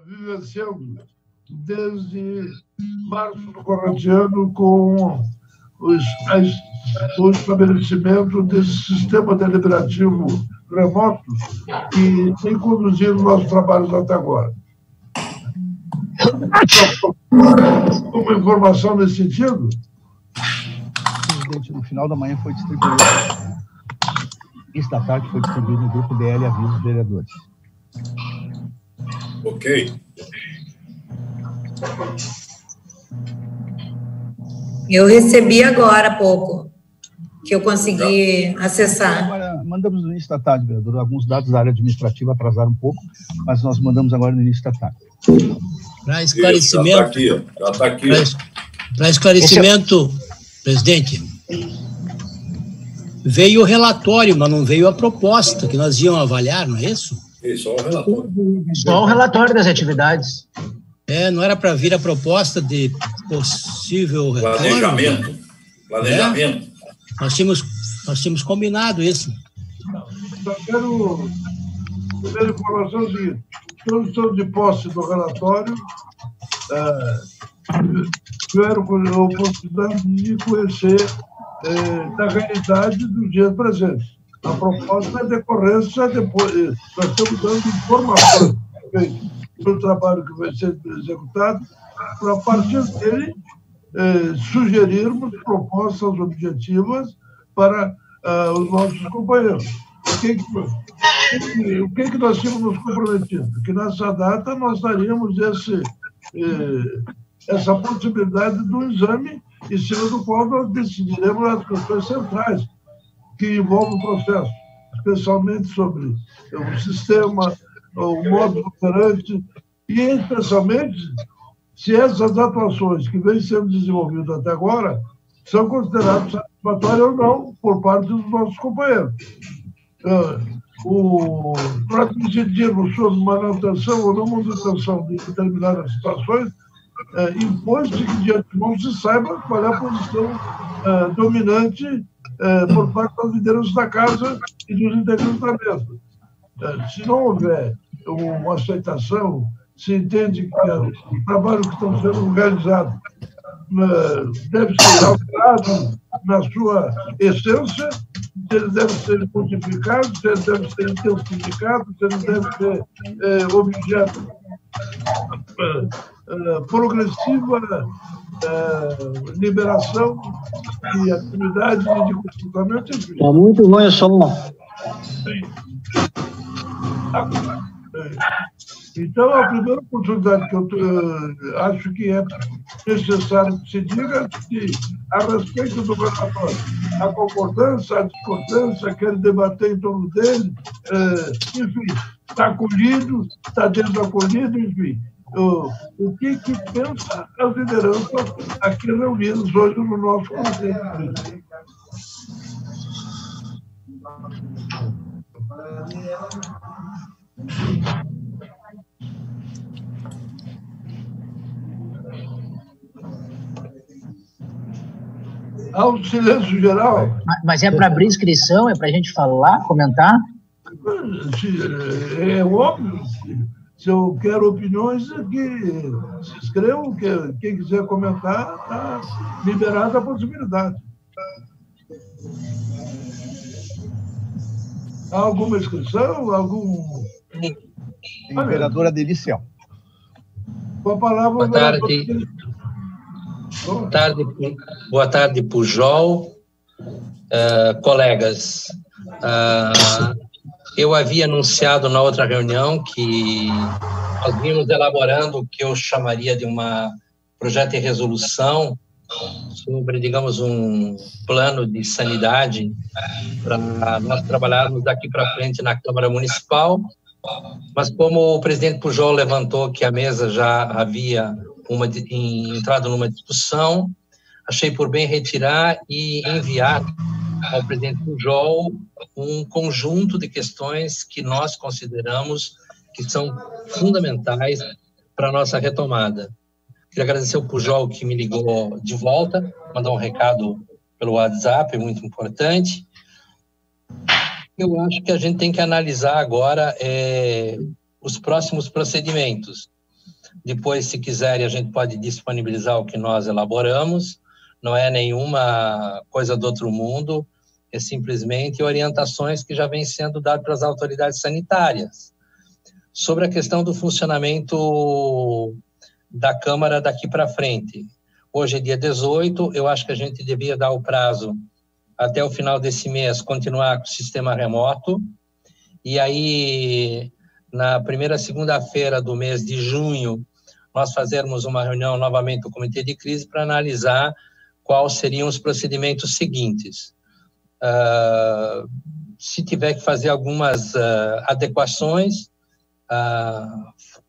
vivenciando desde março do corrente ano com o estabelecimento desse sistema deliberativo remoto que tem conduzido nossos trabalhos até agora. Uma informação nesse sentido? Presidente, no final da manhã foi distribuído, esta tarde foi distribuído no grupo DL Aviso dos Vereadores. Ok. Eu recebi agora há pouco, que eu consegui acessar. Agora, mandamos no início da tarde, vereador. Alguns dados da área administrativa atrasaram um pouco, mas nós mandamos agora no início da tarde. Para esclarecimento, já está aqui. Para esclarecimento, presidente, veio o relatório, mas não veio a proposta que nós íamos avaliar, não é isso? Isso, só o relatório. Só o relatório das atividades. Não era para vir a proposta de possível retorno? Planejamento. Nós tínhamos combinado isso. Só quero primeira informação seguinte. Todos estão de posse do relatório, tiveram a oportunidade de conhecer da realidade dos dias presentes. A proposta é decorrência depois. Nós estamos dando informações do trabalho que vai ser executado, para, a partir dele, sugerirmos propostas objetivas para os nossos companheiros. O que nós tínhamos nos comprometido? Que nessa data nós daríamos essa possibilidade do exame, em cima do qual nós decidiremos as questões centrais que envolvem o processo, especialmente sobre o sistema, o modo operante, e especialmente se essas atuações que vêm sendo desenvolvidas até agora são consideradas satisfatórias ou não por parte dos nossos companheiros. Para decidirmos sobre manutenção ou não manutenção de determinadas situações, impõe-se que de antemão se saiba qual é a posição dominante por parte das lideranças da casa e dos integrantes da mesa. Se não houver uma aceitação, se entende que o trabalho que está sendo realizado deve ser alterado na sua essência, se ele deve ser multiplicado, se ele deve ser intensificado, se ele deve ser objeto progressiva liberação de atividade de comportamento. Está muito ruim o som. Então, a primeira oportunidade que eu acho que é necessário que se diga é que, a respeito do relatório, a concordância, a discordância, quer debater em torno dele, enfim, está acolhido, está desacolhido, enfim. O que pensa as lideranças aqui reunidas hoje no nosso conselho político? Há um silêncio geral. Mas é para abrir inscrição? É para a gente falar, comentar? É óbvio. Se eu quero opiniões, que se inscrevam. Quem quiser comentar, está liberada a possibilidade. Há alguma inscrição? Tem vereadora Delicial. Com a palavra... Boa tarde. Boa tarde, Pujol. Colegas, eu havia anunciado na outra reunião que nós vimos elaborando o que eu chamaria de uma projeto de resolução sobre, digamos, um plano de sanidade para nós trabalharmos daqui para frente na Câmara Municipal, mas como o presidente Pujol levantou que a mesa já havia entrado numa discussão, achei por bem retirar e enviar ao presidente Pujol um conjunto de questões que nós consideramos que são fundamentais para a nossa retomada. Queria agradecer ao Pujol que me ligou de volta, mandar um recado pelo WhatsApp, muito importante. Eu acho que a gente tem que analisar agora os próximos procedimentos. Depois, se quiserem, a gente pode disponibilizar o que nós elaboramos. Não é nenhuma coisa do outro mundo, é simplesmente orientações que já vêm sendo dadas pelas autoridades sanitárias. Sobre a questão do funcionamento da Câmara daqui para frente. Hoje é dia 18, eu acho que a gente devia dar o prazo até o final desse mês, continuar com o sistema remoto, e aí, na primeira segunda-feira do mês de junho, nós fazermos uma reunião novamente do Comitê de Crise para analisar quais seriam os procedimentos seguintes. Se tiver que fazer algumas adequações,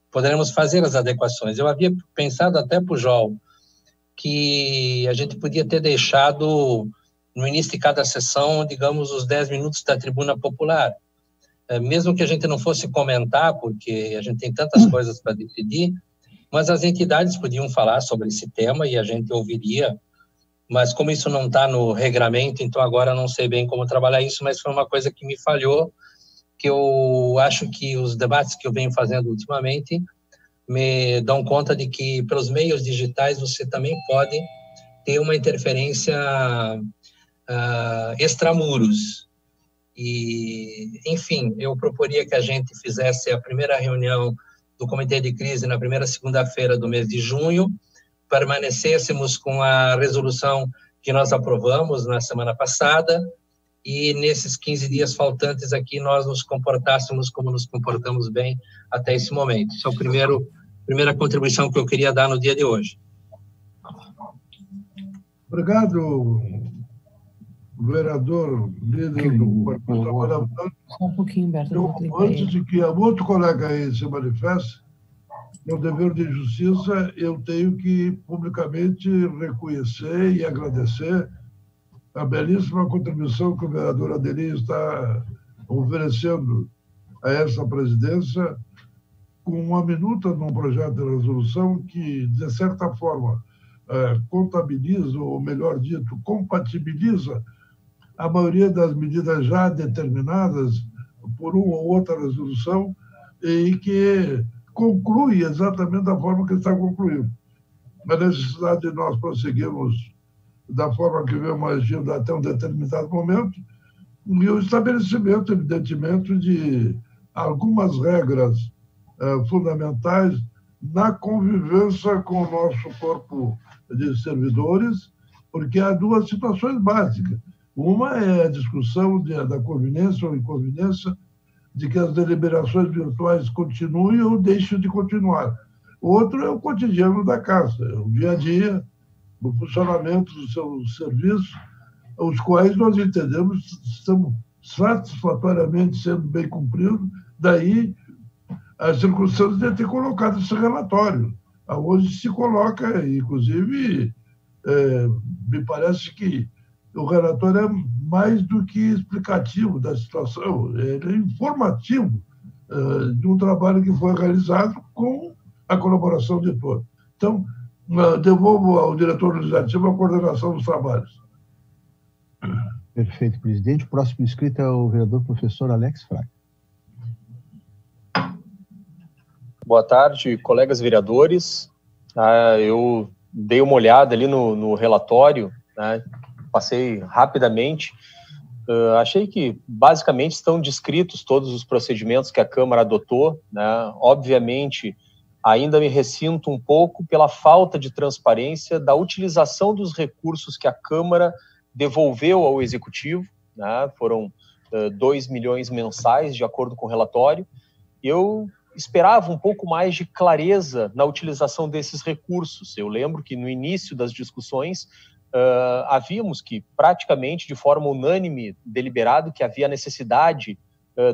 poderemos fazer as adequações. Eu havia pensado até para o João que a gente podia ter deixado no início de cada sessão, digamos, os 10 minutos da tribuna popular. Mesmo que a gente não fosse comentar, porque a gente tem tantas coisas para decidir, mas as entidades podiam falar sobre esse tema e a gente ouviria, mas como isso não está no regramento, então agora não sei bem como trabalhar isso, mas foi uma coisa que me falhou, que eu acho que os debates que eu venho fazendo ultimamente me dão conta de que pelos meios digitais você também pode ter uma interferência extramuros. E, enfim, eu proporia que a gente fizesse a primeira reunião do Comitê de Crise na primeira segunda-feira do mês de junho, permanecêssemos com a resolução que nós aprovamos na semana passada e nesses 15 dias faltantes aqui nós nos comportássemos como nos comportamos bem até esse momento. Essa é a primeira contribuição que eu queria dar no dia de hoje. Obrigado, vereador, líder do Partido Trabalhador. Só um pouquinho, Berto. Antes de que o outro colega aí se manifeste, no dever de justiça, eu tenho que publicamente reconhecer e agradecer a belíssima contribuição que o vereador Adelir está oferecendo a essa presidência, com uma minuta num projeto de resolução que, de certa forma, contabiliza, ou melhor dito, compatibiliza a maioria das medidas já determinadas por uma ou outra resolução e que conclui exatamente da forma que está concluindo. A necessidade de nós prosseguirmos da forma que vemos agindo até um determinado momento e o estabelecimento, evidentemente, de algumas regras fundamentais na convivência com o nosso corpo de servidores, porque há duas situações básicas. Uma é a discussão da conveniência ou inconveniência de que as deliberações virtuais continuem ou deixem de continuar. Outro é o cotidiano da casa, o dia a dia, o funcionamento do seu serviço, os quais nós entendemos estão satisfatoriamente sendo bem cumpridos, daí as circunstâncias de ter colocado esse relatório, onde se coloca, inclusive, me parece que o relatório é mais do que explicativo da situação, ele é informativo de um trabalho que foi realizado com a colaboração de todos. Então, devolvo ao diretor legislativo a coordenação dos trabalhos. Perfeito, presidente. O próximo inscrito é o vereador professor Alex Fraga. Boa tarde, colegas vereadores. Eu dei uma olhada ali no relatório, né, passei rapidamente. Achei que, basicamente, estão descritos todos os procedimentos que a Câmara adotou, né. Obviamente, ainda me ressinto um pouco pela falta de transparência da utilização dos recursos que a Câmara devolveu ao Executivo, né. Foram 2 milhões mensais, de acordo com o relatório. Eu esperava um pouco mais de clareza na utilização desses recursos. Eu lembro que no início das discussões havíamos que praticamente de forma unânime deliberado que havia necessidade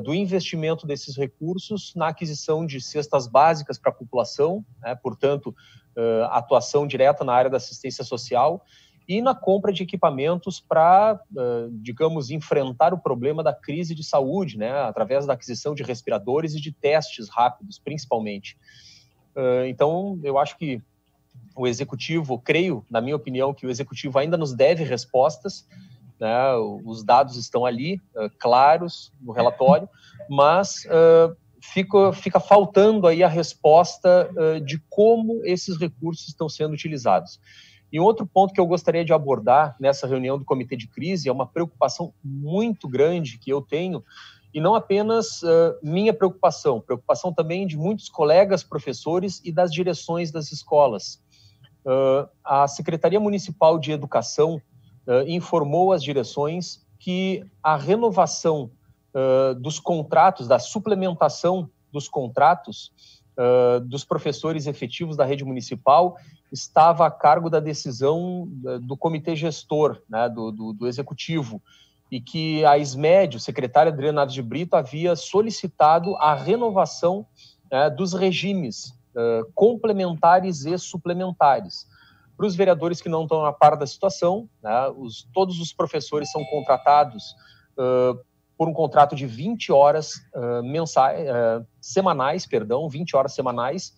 do investimento desses recursos na aquisição de cestas básicas para a população, né, portanto, atuação direta na área da assistência social e na compra de equipamentos para, digamos, enfrentar o problema da crise de saúde, né, através da aquisição de respiradores e de testes rápidos, principalmente. Então, eu acho que o Executivo, creio, na minha opinião, que o Executivo ainda nos deve respostas, né, os dados estão ali, claros, no relatório, mas fica faltando aí a resposta de como esses recursos estão sendo utilizados. E um outro ponto que eu gostaria de abordar nessa reunião do Comitê de Crise é uma preocupação muito grande que eu tenho, e não apenas minha preocupação também de muitos colegas professores e das direções das escolas. A Secretaria Municipal de Educação informou às direções que a renovação dos contratos, da suplementação dos contratos dos professores efetivos da rede municipal estava a cargo da decisão do comitê gestor, né, do executivo, e que a SMED, o secretário Adriano Naves de Brito, havia solicitado a renovação dos regimes complementares e suplementares. Para os vereadores que não estão a par da situação, né, todos os professores são contratados por um contrato de 20 horas semanais, 20 horas semanais,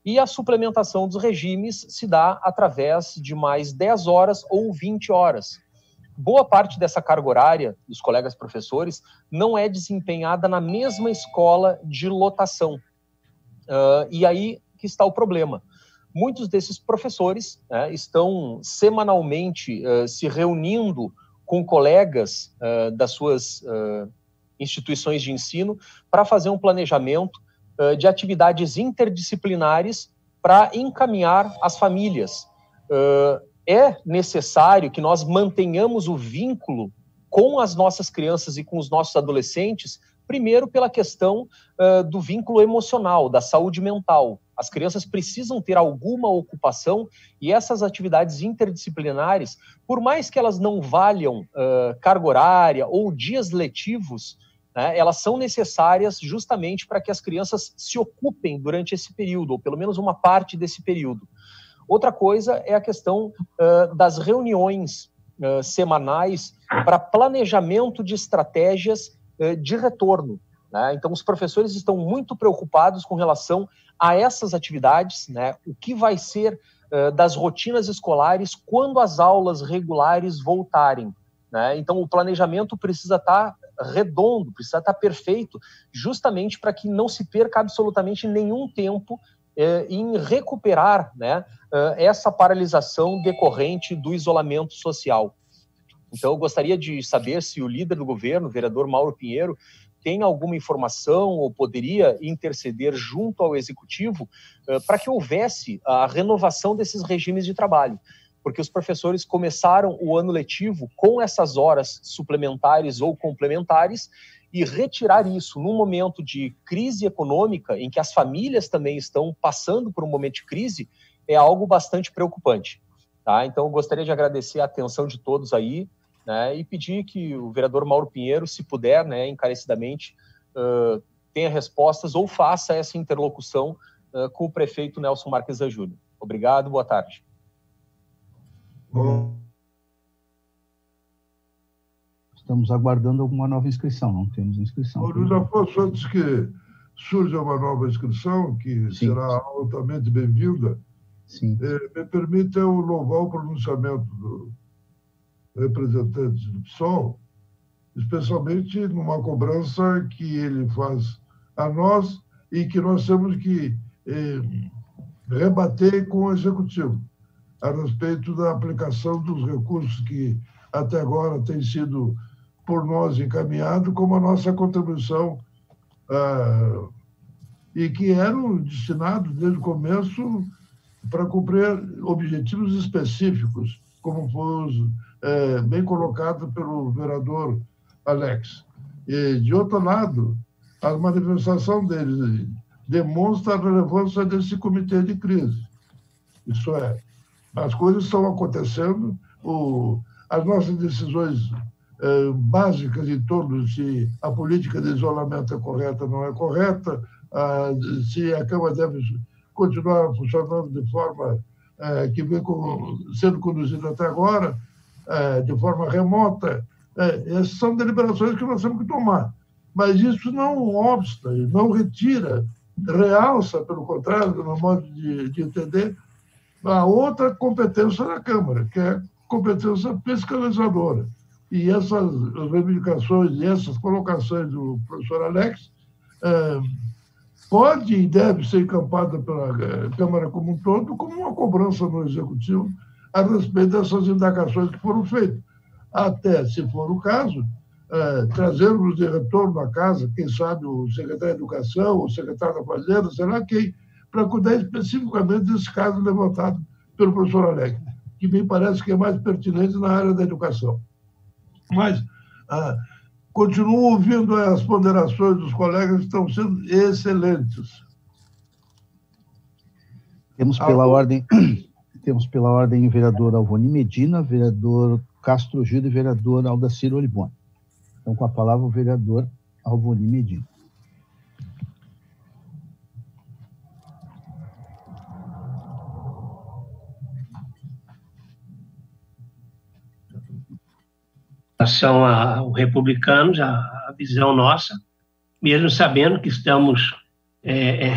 e a suplementação dos regimes se dá através de mais 10 horas ou 20 horas. Boa parte dessa carga horária dos colegas professores não é desempenhada na mesma escola de lotação. E aí que está o problema. Muitos desses professores estão semanalmente se reunindo com colegas das suas instituições de ensino para fazer um planejamento de atividades interdisciplinares para encaminhar as famílias. É necessário que nós mantenhamos o vínculo com as nossas crianças e com os nossos adolescentes, primeiro pela questão do vínculo emocional, da saúde mental. As crianças precisam ter alguma ocupação e essas atividades interdisciplinares, por mais que elas não valham carga horária ou dias letivos, né, elas são necessárias justamente para que as crianças se ocupem durante esse período, ou pelo menos uma parte desse período. Outra coisa é a questão das reuniões semanais para planejamento de estratégias de retorno, né? Então, os professores estão muito preocupados com relação a essas atividades, né? O que vai ser das rotinas escolares quando as aulas regulares voltarem, né? Então, o planejamento precisa estar redondo, precisa estar perfeito, justamente para que não se perca absolutamente nenhum tempo em recuperar, né, essa paralisação decorrente do isolamento social. Então, eu gostaria de saber se o líder do governo, o vereador Mauro Pinheiro, tem alguma informação ou poderia interceder junto ao executivo para que houvesse a renovação desses regimes de trabalho, porque os professores começaram o ano letivo com essas horas suplementares ou complementares, e retirar isso num momento de crise econômica, em que as famílias também estão passando por um momento de crise, é algo bastante preocupante. Tá? Então, eu gostaria de agradecer a atenção de todos aí, né, e pedir que o vereador Mauro Pinheiro, se puder, né, encarecidamente, tenha respostas ou faça essa interlocução com o prefeito Nelson Marques da Júlia. Obrigado, boa tarde. Bom. Estamos aguardando alguma nova inscrição, não temos inscrição. Luiz Afonso, antes que surja uma nova inscrição, que Sim. será altamente bem-vinda, me permita eu louvar o pronunciamento do representante do PSOL, especialmente numa cobrança que ele faz a nós e que nós temos que rebater com o Executivo a respeito da aplicação dos recursos que até agora têm sido por nós encaminhado como a nossa contribuição e que eram destinados desde o começo para cumprir objetivos específicos, como foi bem colocado pelo vereador Alex. E, de outro lado, a manifestação deles demonstra a relevância desse comitê de crise. Isso é, as coisas estão acontecendo, as nossas decisões básicas em torno de se a política de isolamento é correta ou não é correta, se a Câmara deve continuar funcionando de forma que vem sendo conduzida até agora, de forma remota. Essas são deliberações que nós temos que tomar. Mas isso não obsta, não retira, realça, pelo contrário, no meu modo de entender, a outra competência da Câmara, que é a competência fiscalizadora. E essas reivindicações e essas colocações do professor Alex pode e deve ser encampada pela Câmara como um todo como uma cobrança no Executivo a respeito dessas indagações que foram feitas. Até, se for o caso, trazermos de retorno à casa, quem sabe o secretário de Educação, o secretário da Fazenda, sei lá quem, para cuidar especificamente desse caso levantado pelo professor Alegre, que me parece que é mais pertinente na área da educação. Mas continuo ouvindo as ponderações dos colegas que estão sendo excelentes. Temos pela ordem o vereador Alvoni Medina, vereador Castro Gil e vereador Aldacir Olibone. Então, com a palavra, o vereador Alvoni Medina. Em relação ao Republicanos, a visão nossa, mesmo sabendo que estamos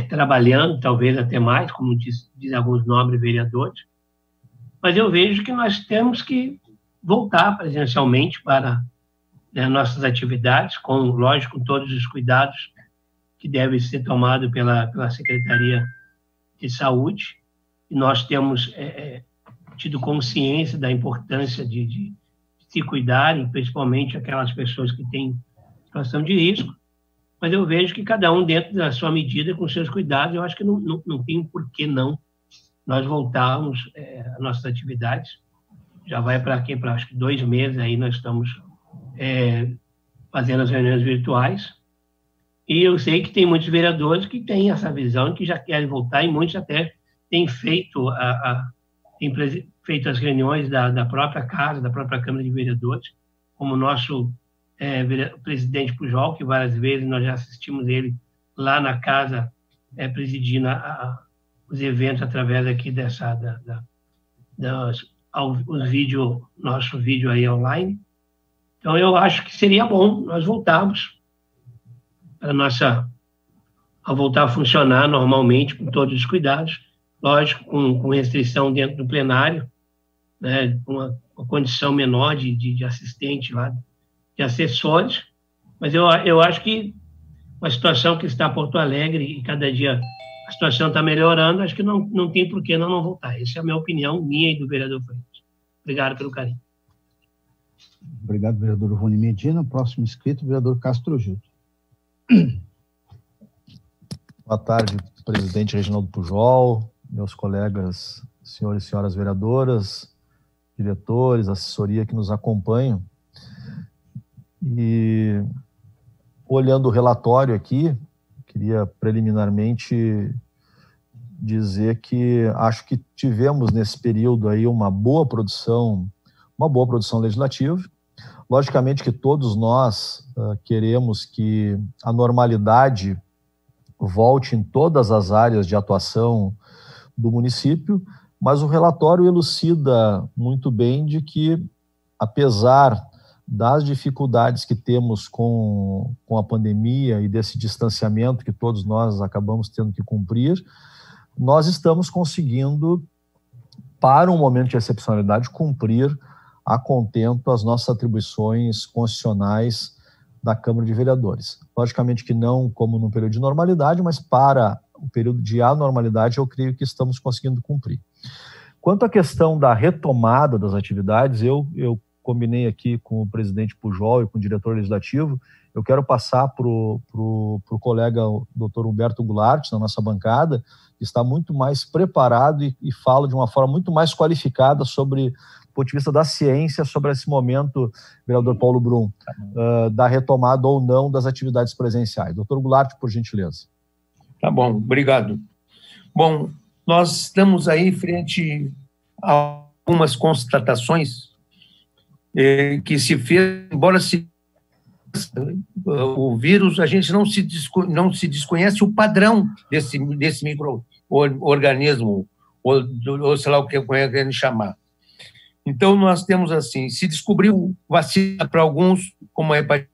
trabalhando, talvez até mais, como diz alguns nobres vereadores, mas eu vejo que nós temos que voltar presencialmente para nossas atividades, lógico, com todos os cuidados que devem ser tomados pela Secretaria de Saúde. E nós temos tido consciência da importância de se cuidarem, principalmente aquelas pessoas que têm situação de risco, mas eu vejo que cada um dentro da sua medida, com seus cuidados, eu acho que não tem por que não nós voltarmos às nossas atividades. Já vai para acho que 2 meses aí nós estamos fazendo as reuniões virtuais, e eu sei que tem muitos vereadores que têm essa visão, que já querem voltar, e muitos até têm feito as reuniões da própria casa, da própria Câmara de Vereadores, como o nosso presidente Pujol, que várias vezes nós já assistimos ele lá na casa, presidindo os eventos através aqui nosso vídeo aí online. Então, eu acho que seria bom nós voltarmos a voltar a funcionar normalmente, com todos os cuidados, lógico, com restrição dentro do plenário, né, com uma condição menor de assistente lá, de assessores, mas eu acho que a situação que está em Porto Alegre, e cada dia a situação está melhorando, acho que não tem por que não voltar. Essa é a minha opinião, minha e do vereador Freitas. Obrigado pelo carinho. Obrigado, vereador Alvoni Medina. Próximo inscrito, vereador Castro Gil. Boa tarde, presidente Reginaldo Pujol, meus colegas, senhores e senhoras vereadoras, diretores, assessoria que nos acompanham. E, olhando o relatório aqui, queria preliminarmente dizer que acho que tivemos nesse período aí uma boa produção legislativa. Logicamente que todos nós queremos que a normalidade volte em todas as áreas de atuação do município, mas o relatório elucida muito bem de que, apesar das dificuldades que temos com a pandemia e desse distanciamento que todos nós acabamos tendo que cumprir, nós estamos conseguindo, para um momento de excepcionalidade, cumprir a contento as nossas atribuições constitucionais da Câmara de Vereadores. Logicamente que não como no período de normalidade, mas para o período de anormalidade eu creio que estamos conseguindo cumprir. Quanto à questão da retomada das atividades, eu combinei aqui com o presidente Pujol e com o diretor legislativo, eu quero passar para o colega o doutor Humberto Goulart, na nossa bancada, que está muito mais preparado e fala de uma forma muito mais qualificada sobre, do ponto de vista da ciência, sobre esse momento, vereador Paulo Brum, da retomada ou não das atividades presenciais. Doutor Goulart, por gentileza. Tá bom, obrigado. Bom, nós estamos aí frente a algumas constatações que se fez, embora o vírus, a gente não se desconhece o padrão desse micro-organismo, ou sei lá o que querem chamar. Então, nós temos assim, se descobriu vacina para alguns, como a hepatite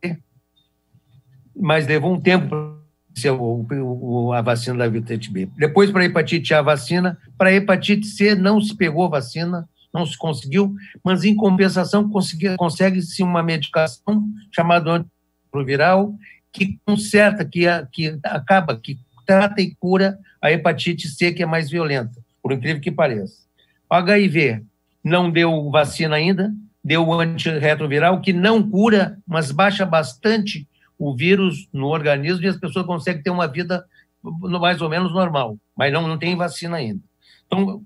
C, mas levou um tempo para ser a vacina da hepatite B. Depois, para a hepatite A, vacina. Para a hepatite C, não se pegou vacina, não se conseguiu, mas, em compensação, consegue-se uma medicação chamada antiretroviral, que conserta, que acaba, que trata e cura a hepatite C, que é mais violenta, por incrível que pareça. O HIV não deu vacina ainda, deu antirretroviral, que não cura, mas baixa bastante o vírus no organismo e as pessoas conseguem ter uma vida mais ou menos normal, mas não tem vacina ainda. Então,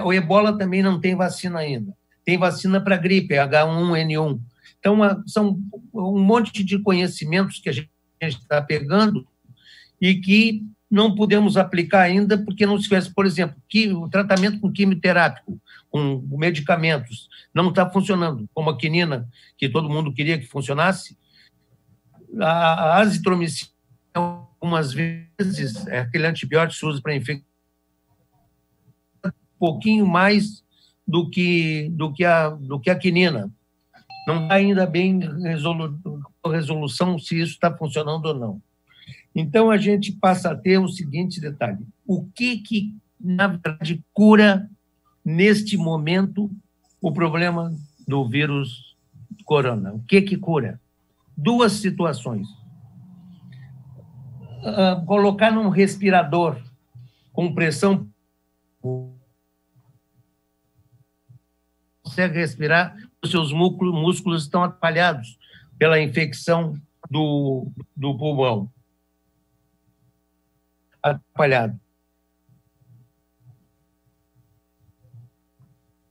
o ebola também não tem vacina ainda. Tem vacina para gripe, H1N1. Então, são um monte de conhecimentos que a gente está pegando e que não podemos aplicar ainda porque não se fez, por exemplo, o tratamento com quimioterápico, com medicamentos, não está funcionando, como a quinina, que todo mundo queria que funcionasse. A azitromicina, algumas vezes, é aquele antibiótico que se usa para infecção, um pouquinho mais do que a quinina. Não está ainda bem resolução se isso está funcionando ou não. Então, a gente passa a ter o seguinte detalhe. O que na verdade, cura, neste momento, o problema do vírus corona? O que cura? Duas situações. Colocar num respirador com pressão, consegue respirar, os seus músculos estão atrapalhados pela infecção do pulmão. Atrapalhado.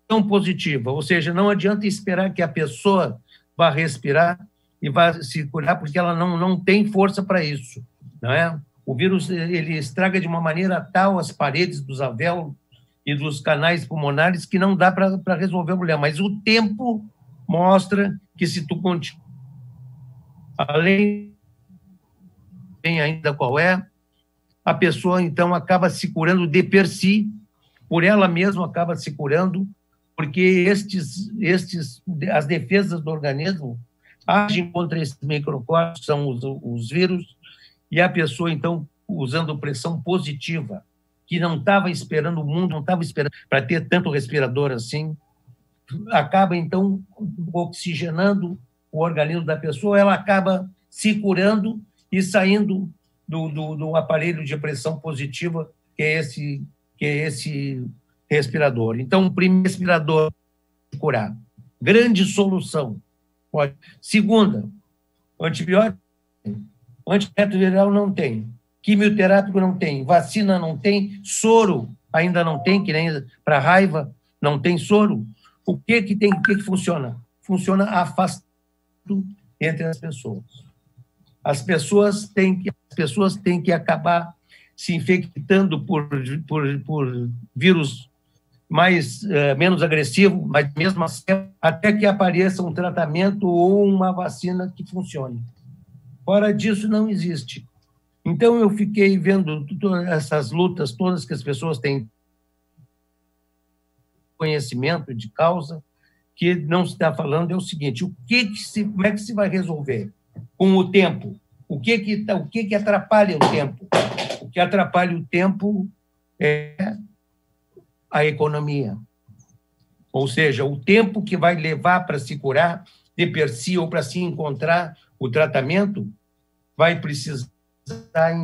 Tão positiva, ou seja, não adianta esperar que a pessoa vá respirar e vá se curar, porque ela não tem força para isso, não é? O vírus, ele estraga de uma maneira tal as paredes dos alvéolos e dos canais pulmonares que não dá para resolver o problema. Mas o tempo mostra que se tu continua, além tem ainda qual é, a pessoa então acaba se curando de per si, por ela mesma acaba se curando, porque as defesas do organismo agem contra esses microcorpos, são os vírus, e a pessoa, então, usando pressão positiva, que não estava esperando, o mundo não estava esperando para ter tanto respirador assim, acaba, então, oxigenando o organismo da pessoa, ela acaba se curando e saindo do aparelho de pressão positiva, que é esse respirador. Então, o primeiro respirador, curar. Grande solução. Segunda, antibiótico, antirretroviral não tem, quimioterápico não tem, vacina não tem, soro ainda não tem, que nem para raiva não tem soro. O que funciona? Funciona afastando entre as pessoas. As pessoas têm que acabar se infectando por vírus menos agressivo, mas mesmo assim, até que apareça um tratamento ou uma vacina que funcione. Fora disso, não existe. Então, eu fiquei vendo todas essas lutas todas que as pessoas têm conhecimento de causa, que não se está falando é o seguinte: como é que se vai resolver? Com o tempo. O que atrapalha o tempo? O que atrapalha o tempo é a economia. Ou seja, o tempo que vai levar para se curar de per si ou para se encontrar o tratamento vai precisar,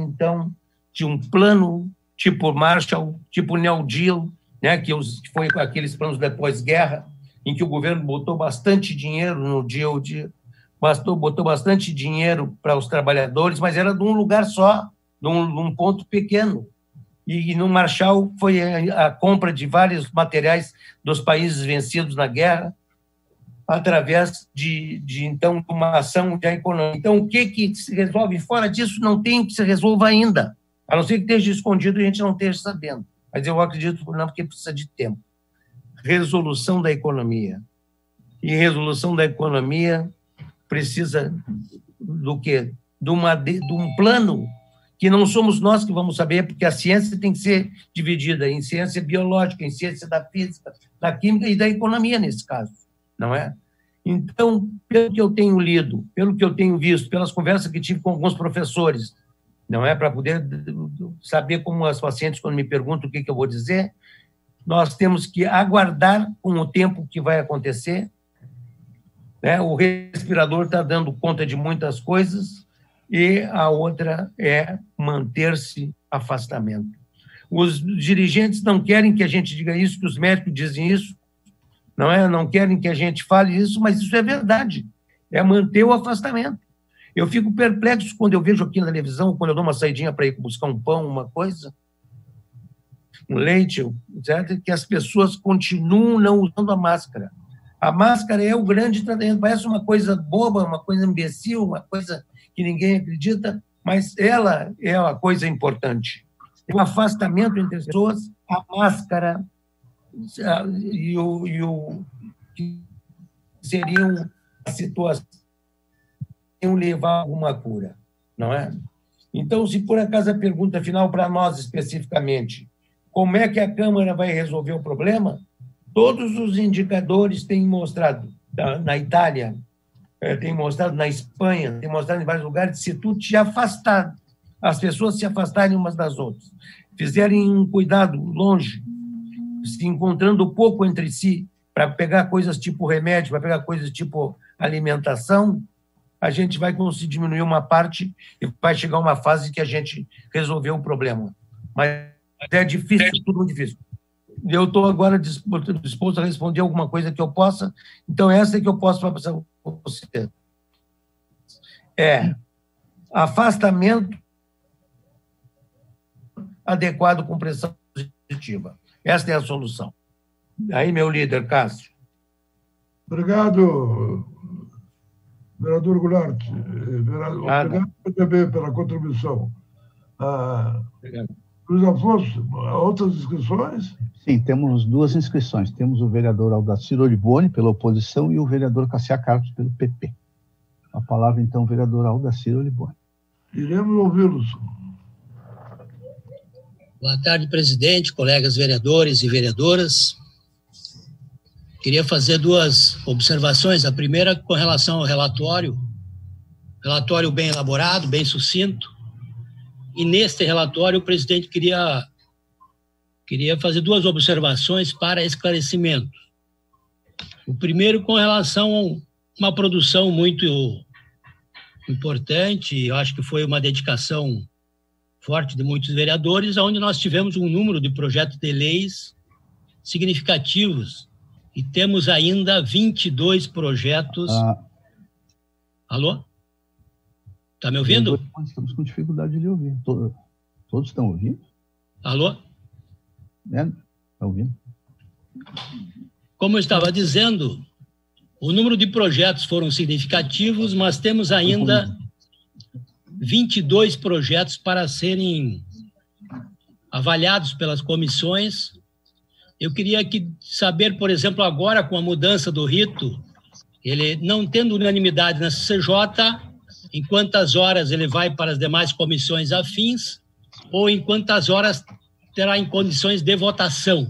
então, de um plano tipo Marshall, tipo New Deal, né, que foi aqueles planos de pós-guerra, em que o governo botou bastante dinheiro no botou bastante dinheiro para os trabalhadores, mas era de um lugar só, de um ponto pequeno. E no Marshall foi a compra de vários materiais dos países vencidos na guerra, através de então, uma ação da economia. Então, o que se resolve? Fora disso, não tem o que se resolva ainda, a não ser que esteja escondido e a gente não esteja sabendo. Mas eu acredito não, porque precisa de tempo. Resolução da economia. E resolução da economia precisa do quê? De um plano que não somos nós que vamos saber, porque a ciência tem que ser dividida em ciência biológica, em ciência da física, da química e da economia, nesse caso, não é? Então, pelo que eu tenho lido, pelo que eu tenho visto, pelas conversas que tive com alguns professores, não é, para poder saber como as pacientes, quando me perguntam o que eu vou dizer, nós temos que aguardar com o tempo que vai acontecer, né? O respirador está dando conta de muitas coisas, e a outra é manter-se afastamento. Os dirigentes não querem que a gente diga isso, que os médicos dizem isso, não querem que a gente fale isso, mas isso é verdade, é manter o afastamento. Eu fico perplexo quando eu vejo aqui na televisão, quando eu dou uma saidinha para ir buscar um pão, uma coisa, um leite, etc., que as pessoas continuam não usando a máscara. A máscara é o grande tratamento, parece uma coisa boba, uma coisa imbecil, uma coisa que ninguém acredita, mas ela é a coisa importante. O afastamento entre as pessoas, a máscara e o que seriam as situações que levar a alguma cura, não é? Então, se por acaso a pergunta final para nós especificamente, como é que a Câmara vai resolver o problema? Todos os indicadores têm mostrado, na Itália, tem mostrado na Espanha, tem mostrado em vários lugares, se tu te afastar, as pessoas se afastarem umas das outras, fizerem um cuidado longe, se encontrando pouco entre si, para pegar coisas tipo remédio, para pegar coisas tipo alimentação, a gente vai conseguir diminuir uma parte e vai chegar uma fase que a gente resolveu o problema. Mas é difícil, tudo muito difícil. Eu estou agora disposto a responder alguma coisa que eu possa, então essa é que eu posso passar para você. É afastamento adequado com pressão positiva. Esta é a solução. Aí, meu líder, Cássio. Obrigado, vereador Goulart. Obrigado, PTB, pela contribuição. Luiz Afonso, outras inscrições? Sim, temos duas inscrições. Temos o vereador Aldacir Oliboni, pela oposição, e o vereador Cassia Carlos, pelo PP. A palavra, então, vereador Aldacir Oliboni. Iremos ouvi-los. Boa tarde, presidente, colegas vereadores e vereadoras. Queria fazer duas observações. A primeira com relação ao relatório. Relatório bem elaborado, bem sucinto. E neste relatório o presidente queria fazer duas observações para esclarecimento. O primeiro com relação a uma produção muito importante, eu acho que foi uma dedicação forte de muitos vereadores, onde nós tivemos um número de projetos de leis significativos e temos ainda 22 projetos. Alô? Está me ouvindo? Estamos com dificuldade de ouvir. Todos estão ouvindo? Alô? Está ouvindo? Como eu estava dizendo, o número de projetos foram significativos, mas temos ainda 22 projetos para serem avaliados pelas comissões. Eu queria saber, por exemplo, agora com a mudança do rito, ele não tendo unanimidade na CCJ, em quantas horas ele vai para as demais comissões afins ou em quantas horas terá em condições de votação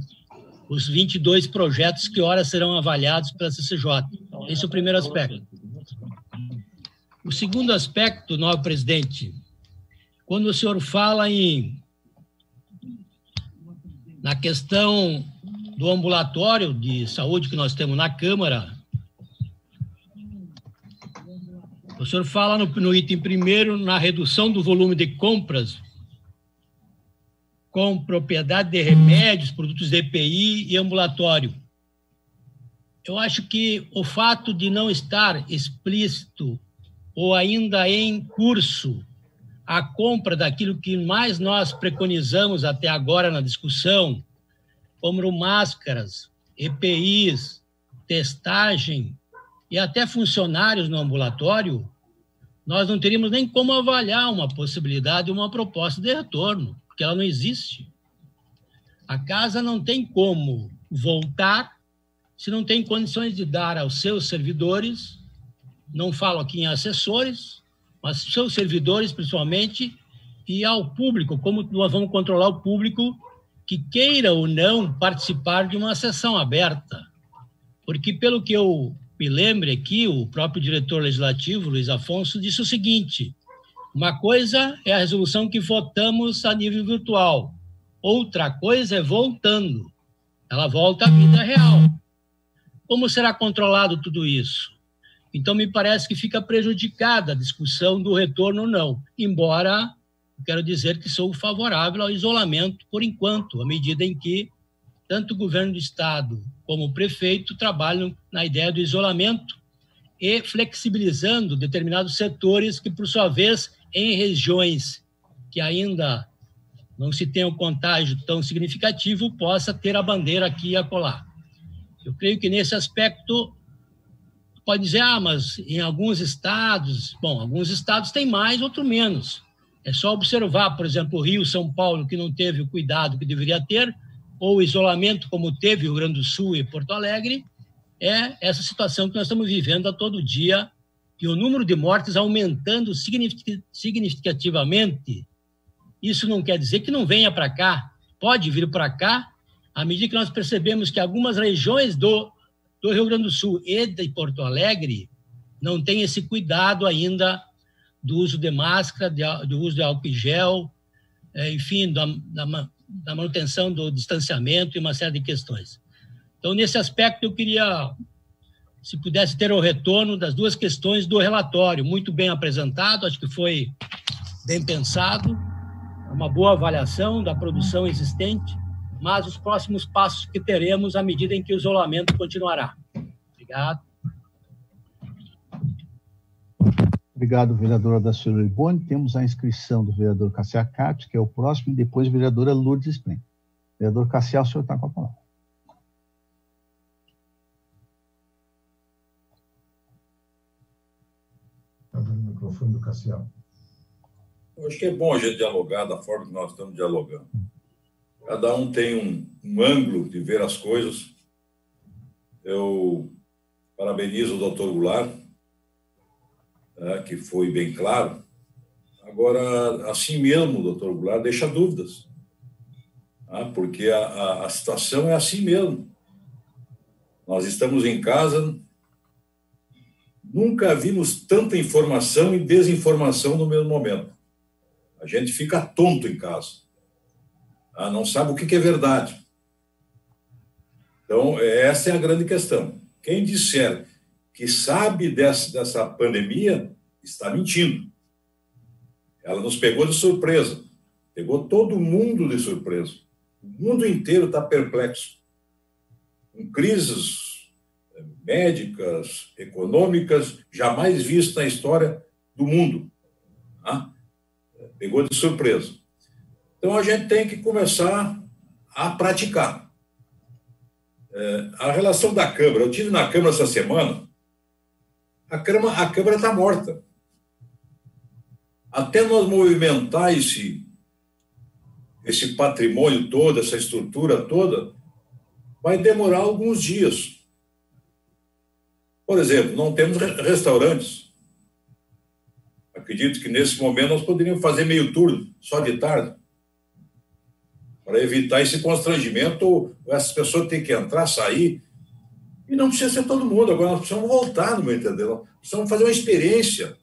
os 22 projetos, que horas serão avaliados pela CCJ. Esse é o primeiro aspecto. O segundo aspecto, nobre presidente, quando o senhor fala na questão do ambulatório de saúde que nós temos na Câmara, o senhor fala no item primeiro, na redução do volume de compras com propriedade de remédios, produtos de EPI e ambulatório. Eu acho que o fato de não estar explícito ou ainda em curso a compra daquilo que mais nós preconizamos até agora na discussão, como máscaras, EPIs, testagem e até funcionários no ambulatório, nós não teríamos nem como avaliar uma possibilidade, uma proposta de retorno, porque ela não existe. A casa não tem como voltar se não tem condições de dar aos seus servidores, não falo aqui em assessores, mas seus servidores, principalmente, e ao público, como nós vamos controlar o público que queira ou não participar de uma sessão aberta. Porque, pelo que eu me lembre aqui, o próprio diretor legislativo, Luiz Afonso, disse o seguinte: uma coisa é a resolução que votamos a nível virtual, outra coisa é voltando. Ela volta à vida real. Como será controlado tudo isso? Então, me parece que fica prejudicada a discussão do retorno ou não, embora eu quero dizer que sou favorável ao isolamento por enquanto, à medida em que tanto o governo do Estado como o prefeito trabalham na ideia do isolamento e flexibilizando determinados setores que, por sua vez, em regiões que ainda não se tem um contágio tão significativo, possa ter a bandeira aqui e acolá. Eu creio que, nesse aspecto, pode dizer, mas em alguns estados, alguns estados têm mais, outros menos. É só observar, por exemplo, o Rio, São Paulo, que não teve o cuidado que deveria ter, ou o isolamento, como teve o Rio Grande do Sul e Porto Alegre, é essa situação que nós estamos vivendo a todo dia, e o número de mortes aumentando significativamente. Isso não quer dizer que não venha para cá, pode vir para cá, à medida que nós percebemos que algumas regiões do Rio Grande do Sul e de Porto Alegre não têm esse cuidado ainda do uso de máscara, do uso de álcool em gel, enfim, da manutenção do distanciamento e uma série de questões. Então, nesse aspecto, eu queria, se pudesse ter o retorno das duas questões do relatório, muito bem apresentado, acho que foi bem pensado, uma boa avaliação da produção existente, mas os próximos passos que teremos à medida em que o isolamento continuará. Obrigado. Obrigado, vereadora Odacílio Oliboni. Temos a inscrição do vereador Cassiel Catti, que é o próximo, e depois a vereadora Lourdes Splen. Vereador Cassiel, o senhor está com a palavra. Abre o microfone do Cassiel. Eu acho que é bom a gente dialogar da forma que nós estamos dialogando. Cada um tem um ângulo de ver as coisas. Eu parabenizo o doutor Goulart, que foi bem claro. Agora, assim mesmo, o doutor Goulart deixa dúvidas, porque a situação é assim mesmo. Nós estamos em casa, nunca vimos tanta informação e desinformação no mesmo momento. A gente fica tonto em casa, não sabe o que é verdade. Então, essa é a grande questão. Quem disser que sabe dessa pandemia está mentindo. Ela nos pegou de surpresa, pegou todo mundo de surpresa. O mundo inteiro está perplexo, com crises médicas, econômicas, jamais vistas na história do mundo. Pegou de surpresa. Então, a gente tem que começar a praticar. A relação da Câmara, eu estive na Câmara essa semana, a Câmara está morta. Até nós movimentar esse patrimônio todo, essa estrutura toda, vai demorar alguns dias. Por exemplo, não temos restaurantes. Acredito que nesse momento nós poderíamos fazer meio turno, só de tarde, para evitar esse constrangimento, essas pessoas têm que entrar, sair. E não precisa ser todo mundo, agora nós precisamos voltar, no meu entender. Precisamos fazer uma experiência.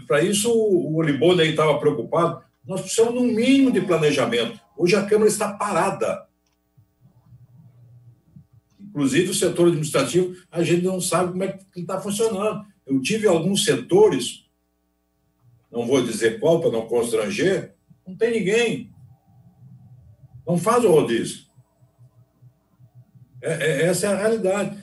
Para isso, o Oliboni aí estava preocupado. Nós precisamos de um mínimo de planejamento. Hoje a Câmara está parada. Inclusive, o setor administrativo, a gente não sabe como é que está funcionando. Eu tive alguns setores, não vou dizer qual para não constranger, não tem ninguém. Não faz o rodízio. Essa é a realidade.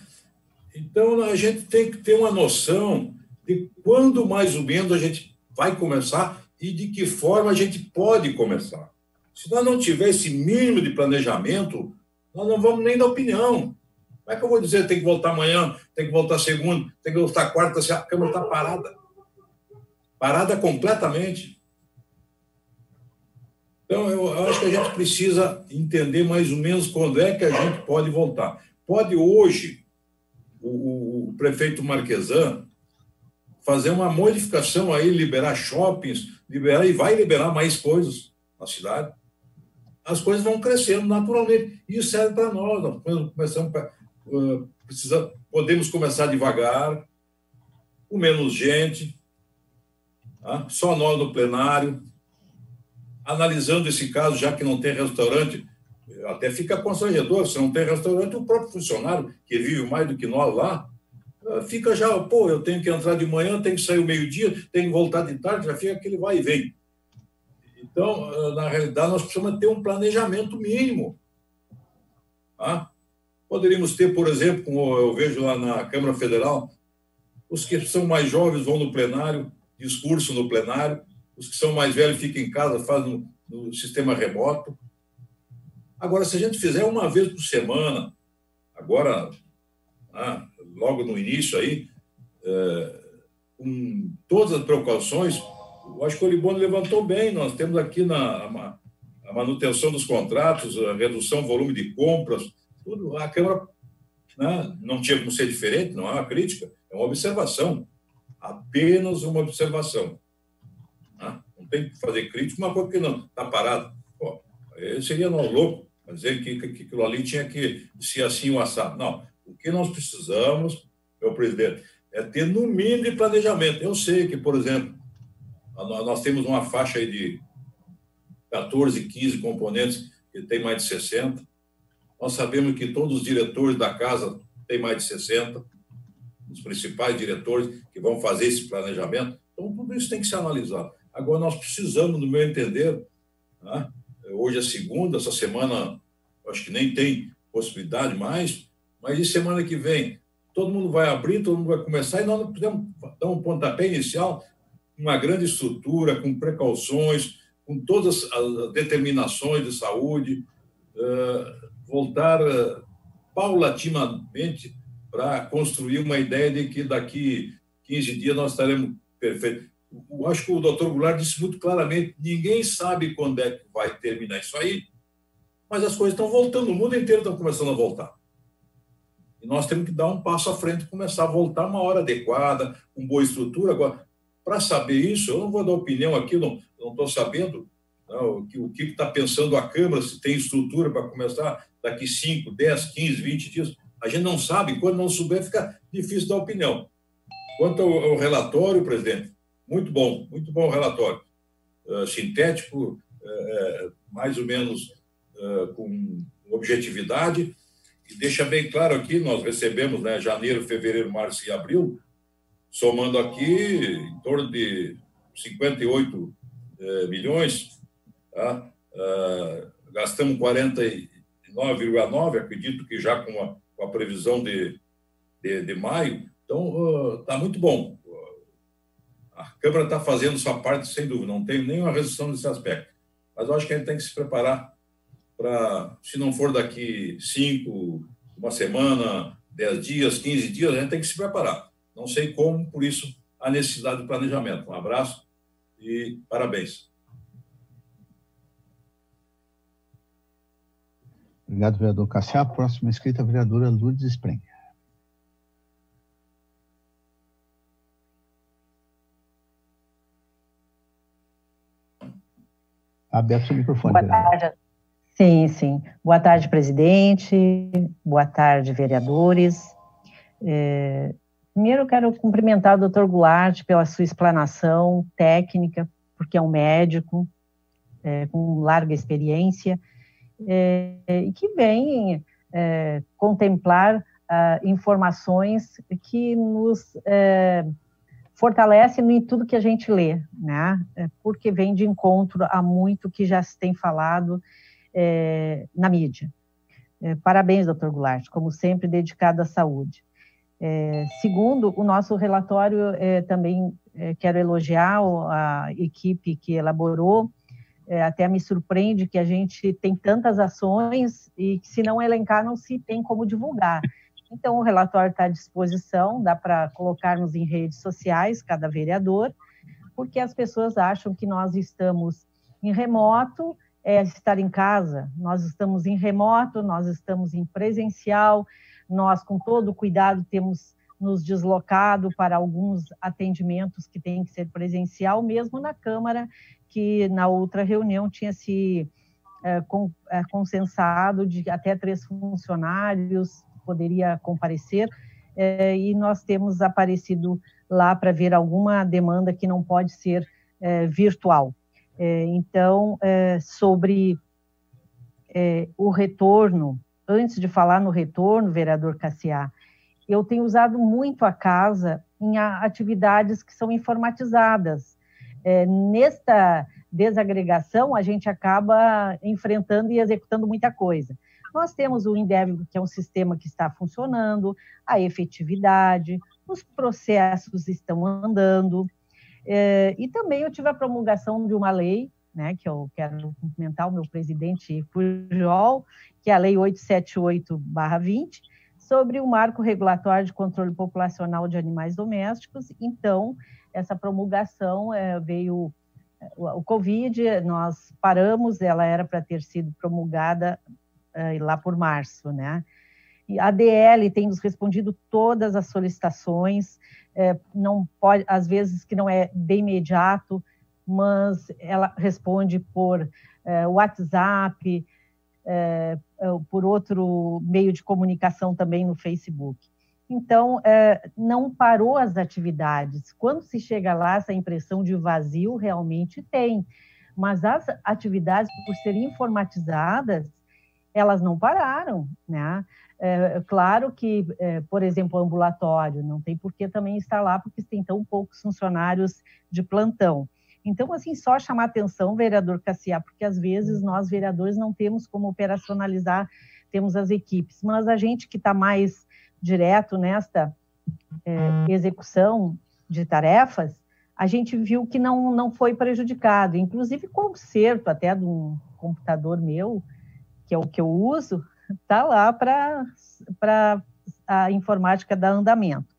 Então, a gente tem que ter uma noção de quando mais ou menos a gente vai começar e de que forma a gente pode começar. Se nós não tiver esse mínimo de planejamento, nós não vamos nem dar opinião. Como é que eu vou dizer tem que voltar amanhã, tem que voltar segunda, tem que voltar quarta, se a Câmara está parada? Parada completamente. Então, eu acho que a gente precisa entender mais ou menos quando é que a gente pode voltar. Pode hoje o prefeito Marquesan fazer uma modificação aí, liberar shoppings, e vai liberar mais coisas na cidade. As coisas vão crescendo naturalmente. Isso serve para nós. Podemos começar devagar, com menos gente, só nós no plenário, analisando esse caso, já que não tem restaurante, até fica constrangedor. Se não tem restaurante, o próprio funcionário, que vive mais do que nós lá, fica já, pô, eu tenho que entrar de manhã, tenho que sair ao meio-dia, tenho que voltar de tarde, já fica aquele vai e vem. Então, na realidade, nós precisamos ter um planejamento mínimo. Tá? Poderíamos ter, por exemplo, como eu vejo lá na Câmara Federal, os que são mais jovens vão no plenário, discurso no plenário, os que são mais velhos ficam em casa, fazem no sistema remoto. Agora, se a gente fizer uma vez por semana, agora, logo no início aí, com todas as precauções, eu acho que o Olibone levantou bem. Nós temos aqui a manutenção dos contratos, a redução do volume de compras, tudo. A Câmara, né, não tinha como ser diferente, não é uma crítica, é uma observação, apenas uma observação. Né? Não tem que fazer crítica, uma coisa que não está parada. Seria louco dizer que aquilo ali tinha que ser assim o assado. Não, o que nós precisamos, meu presidente, é ter no mínimo de planejamento. Eu sei que, por exemplo, nós temos uma faixa aí de 14, 15 componentes que tem mais de 60. Nós sabemos que todos os diretores da casa têm mais de 60, os principais diretores que vão fazer esse planejamento. Então, tudo isso tem que ser analisado. Agora, nós precisamos, no meu entender, né? Hoje é segunda, essa semana acho que nem tem possibilidade mais, mas de semana que vem todo mundo vai abrir, todo mundo vai começar, e nós podemos dar um pontapé inicial, uma grande estrutura, com precauções, com todas as determinações de saúde, voltar paulatinamente para construir uma ideia de que daqui 15 dias nós estaremos perfeitos. Eu acho que o doutor Goulart disse muito claramente, ninguém sabe quando é que vai terminar isso aí, mas as coisas estão voltando, o mundo inteiro está começando a voltar. E nós temos que dar um passo à frente, começar a voltar uma hora adequada, com boa estrutura. Agora, para saber isso, eu não vou dar opinião aqui, não estou sabendo o que está pensando a Câmara, se tem estrutura para começar daqui 5, 10, 15, 20 dias. A gente não sabe, quando não souber, fica difícil dar opinião. Quanto ao relatório, presidente, muito bom o relatório. Sintético, mais ou menos com objetividade, e deixa bem claro aqui, nós recebemos, né, janeiro, fevereiro, março e abril, somando aqui em torno de 58 milhões, tá? Gastamos 49,9, acredito que já com a previsão de maio, então está muito bom. A Câmara está fazendo sua parte, sem dúvida, não tem nenhuma restrição nesse aspecto, mas eu acho que a gente tem que se preparar para, se não for daqui 5, uma semana, 10 dias, 15 dias, a gente tem que se preparar. Não sei como, por isso, a necessidade de planejamento. Um abraço e parabéns. Obrigado, vereador Cassiá. A próxima inscrita, a vereadora Lourdes Sprenger. Aberto o microfone. Boa tarde. Sim. Boa tarde, presidente. Boa tarde, vereadores. Primeiro, eu quero cumprimentar o doutor Goulart pela sua explanação técnica, porque é um médico com larga experiência, e que vem contemplar informações que nos fortalecem em tudo que a gente lê, né? Porque vem de encontro a muito que já se tem falado na mídia. Parabéns, doutor Goulart, como sempre, dedicado à saúde. Segundo, o nosso relatório, também quero elogiar a equipe que elaborou, até me surpreende que a gente tem tantas ações e que, se não elencar, não se tem como divulgar. Então, o relatório está à disposição, dá para colocarmos em redes sociais, cada vereador, porque as pessoas acham que nós estamos em remoto, estar em casa. Nós estamos em remoto, nós estamos em presencial, nós, com todo cuidado, temos nos deslocado para alguns atendimentos que têm que ser presencial, mesmo na Câmara, que na outra reunião tinha se consensado de até 3 funcionários poderia comparecer, e nós temos aparecido lá para ver alguma demanda que não pode ser virtual. Então, sobre o retorno, antes de falar no retorno, vereador Cassiá, eu tenho usado muito a casa em atividades que são informatizadas. Nesta desagregação, a gente acaba enfrentando e executando muita coisa. Nós temos o Indev, que é um sistema que está funcionando, a efetividade, os processos estão andando, e também eu tive a promulgação de uma lei, né, que eu quero cumprimentar o meu presidente Pujol, que é a Lei 878/20, sobre o marco regulatório de controle populacional de animais domésticos. Então, essa promulgação veio... O Covid, nós paramos, ela era para ter sido promulgada lá por março, né? E a ADL tem nos respondido todas as solicitações, não pode, às vezes que não é de imediato, mas ela responde por WhatsApp, por outro meio de comunicação também no Facebook. Então, não parou as atividades. Quando se chega lá, essa impressão de vazio realmente tem, mas as atividades, por serem informatizadas, elas não pararam, né? Claro que, por exemplo, o ambulatório não tem por que também estar lá, porque tem tão poucos funcionários de plantão. Então, assim, só chamar atenção, vereador Cassiá, porque às vezes nós, vereadores, não temos como operacionalizar, temos as equipes, mas a gente que está mais direto nesta execução de tarefas, a gente viu que não foi prejudicado. Inclusive, conserto até de um computador meu, que é o que eu uso, está lá para a informática dar andamento.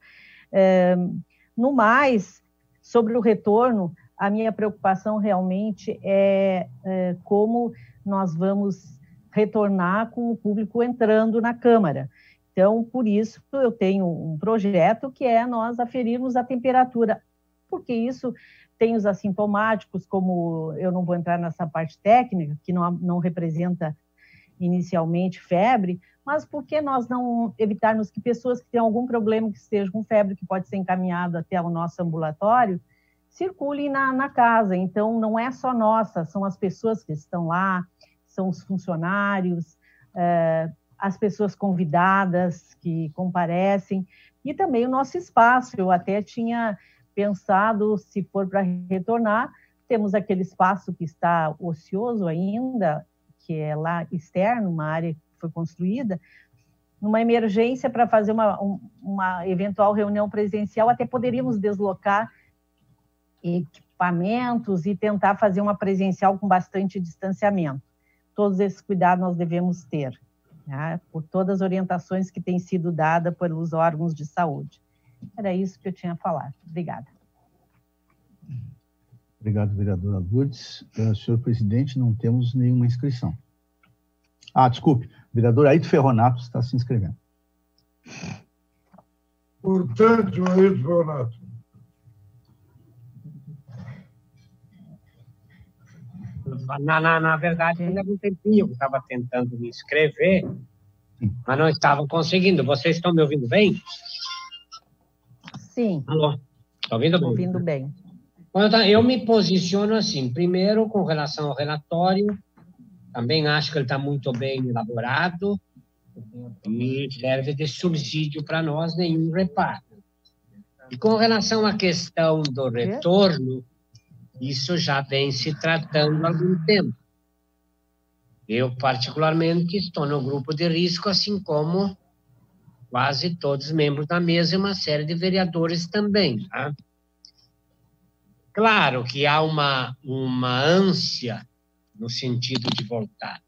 No mais, sobre o retorno, a minha preocupação realmente é como nós vamos retornar com o público entrando na Câmara. Então, por isso, eu tenho um projeto que é nós aferirmos a temperatura, porque isso tem os assintomáticos, como eu não vou entrar nessa parte técnica, que não representa inicialmente febre, mas por que nós não evitarmos que pessoas que têm algum problema, que estejam com febre, que pode ser encaminhado até o nosso ambulatório, circulem na casa? Então, não é só nossa, são as pessoas que estão lá, são os funcionários, as pessoas convidadas que comparecem, e também o nosso espaço. Eu até tinha pensado, se for para retornar, temos aquele espaço que está ocioso ainda, que é lá externo, uma área que foi construída, numa emergência para fazer uma eventual reunião presencial, até poderíamos deslocar equipamentos e tentar fazer uma presencial com bastante distanciamento. Todos esses cuidados nós devemos ter, né, por todas as orientações que têm sido dadas pelos órgãos de saúde. Era isso que eu tinha a falar. Obrigada. Obrigado, vereadora Lourdes. Senhor presidente, não temos nenhuma inscrição. Desculpe, o vereador Aito Ferronato está se inscrevendo. Portanto, Aito Ferronato. Na verdade, ainda há um tempinho que eu estava tentando me inscrever, mas não estava conseguindo. Vocês estão me ouvindo bem? Sim. Alô? Está ouvindo bem? Ouvindo bem. Eu me posiciono assim, primeiro, com relação ao relatório, também acho que ele está muito bem elaborado e serve de subsídio para nós, nenhum reparo. E com relação à questão do retorno, isso já vem se tratando há algum tempo. Eu, particularmente, estou no grupo de risco, assim como quase todos os membros da mesa e uma série de vereadores também, tá? Claro que há uma ânsia no sentido de voltar.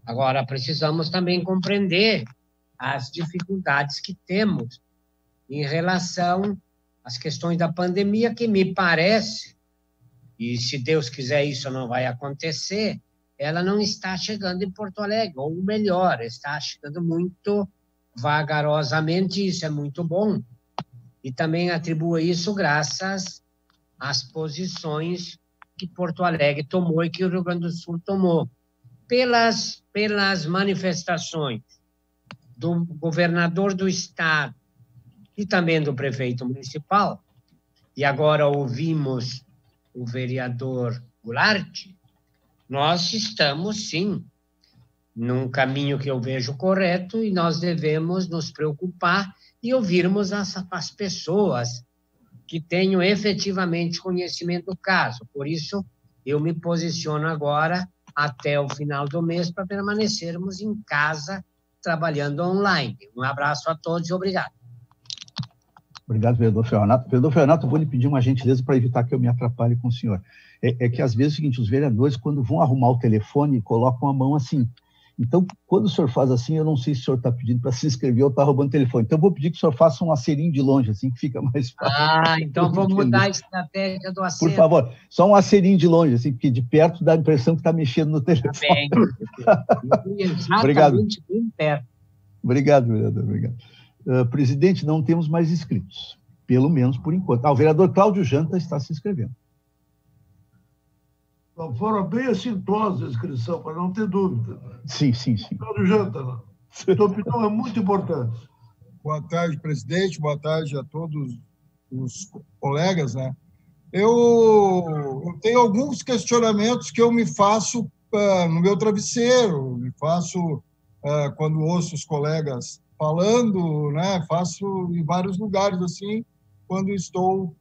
Agora, precisamos também compreender as dificuldades que temos em relação às questões da pandemia, que me parece, e se Deus quiser isso não vai acontecer, ela não está chegando em Porto Alegre, ou melhor, está chegando muito vagarosamente, isso é muito bom. E também atribuo isso graças às posições que Porto Alegre tomou e que o Rio Grande do Sul tomou. Pelas manifestações do governador do estado e também do prefeito municipal, e agora ouvimos o vereador Goulart, nós estamos, sim, num caminho que eu vejo correto, e nós devemos nos preocupar e ouvirmos as pessoas que tenham efetivamente conhecimento do caso. Por isso, eu me posiciono agora até o final do mês para permanecermos em casa, trabalhando online. Um abraço a todos e obrigado. Obrigado, vereador Ferronato. Vereador Ferronato, eu vou lhe pedir uma gentileza para evitar que eu me atrapalhe com o senhor. É que, às vezes, é o seguinte, os vereadores, quando vão arrumar o telefone, colocam a mão assim. Então, quando o senhor faz assim, eu não sei se o senhor está pedindo para se inscrever ou está roubando o telefone. Então, eu vou pedir que o senhor faça um acerinho de longe, assim, que fica mais fácil. Então vou mudar a estratégia do acero. Por favor, só um acerinho de longe, assim, porque de perto dá a impressão que está mexendo no telefone. Tá bem. Exatamente. Obrigado. Bem perto. Obrigado, vereador. Obrigado. Presidente, não temos mais inscritos, pelo menos por enquanto. O vereador Cláudio Janta está se inscrevendo. Foram bem assintosas a inscrição, para não ter dúvida. Sim. Cláudio Janta, sua opinião é muito importante. Boa tarde, presidente. Boa tarde a todos os colegas, né? Eu tenho alguns questionamentos que eu me faço no meu travesseiro, me faço quando ouço os colegas falando, né? Faço em vários lugares, assim, quando estou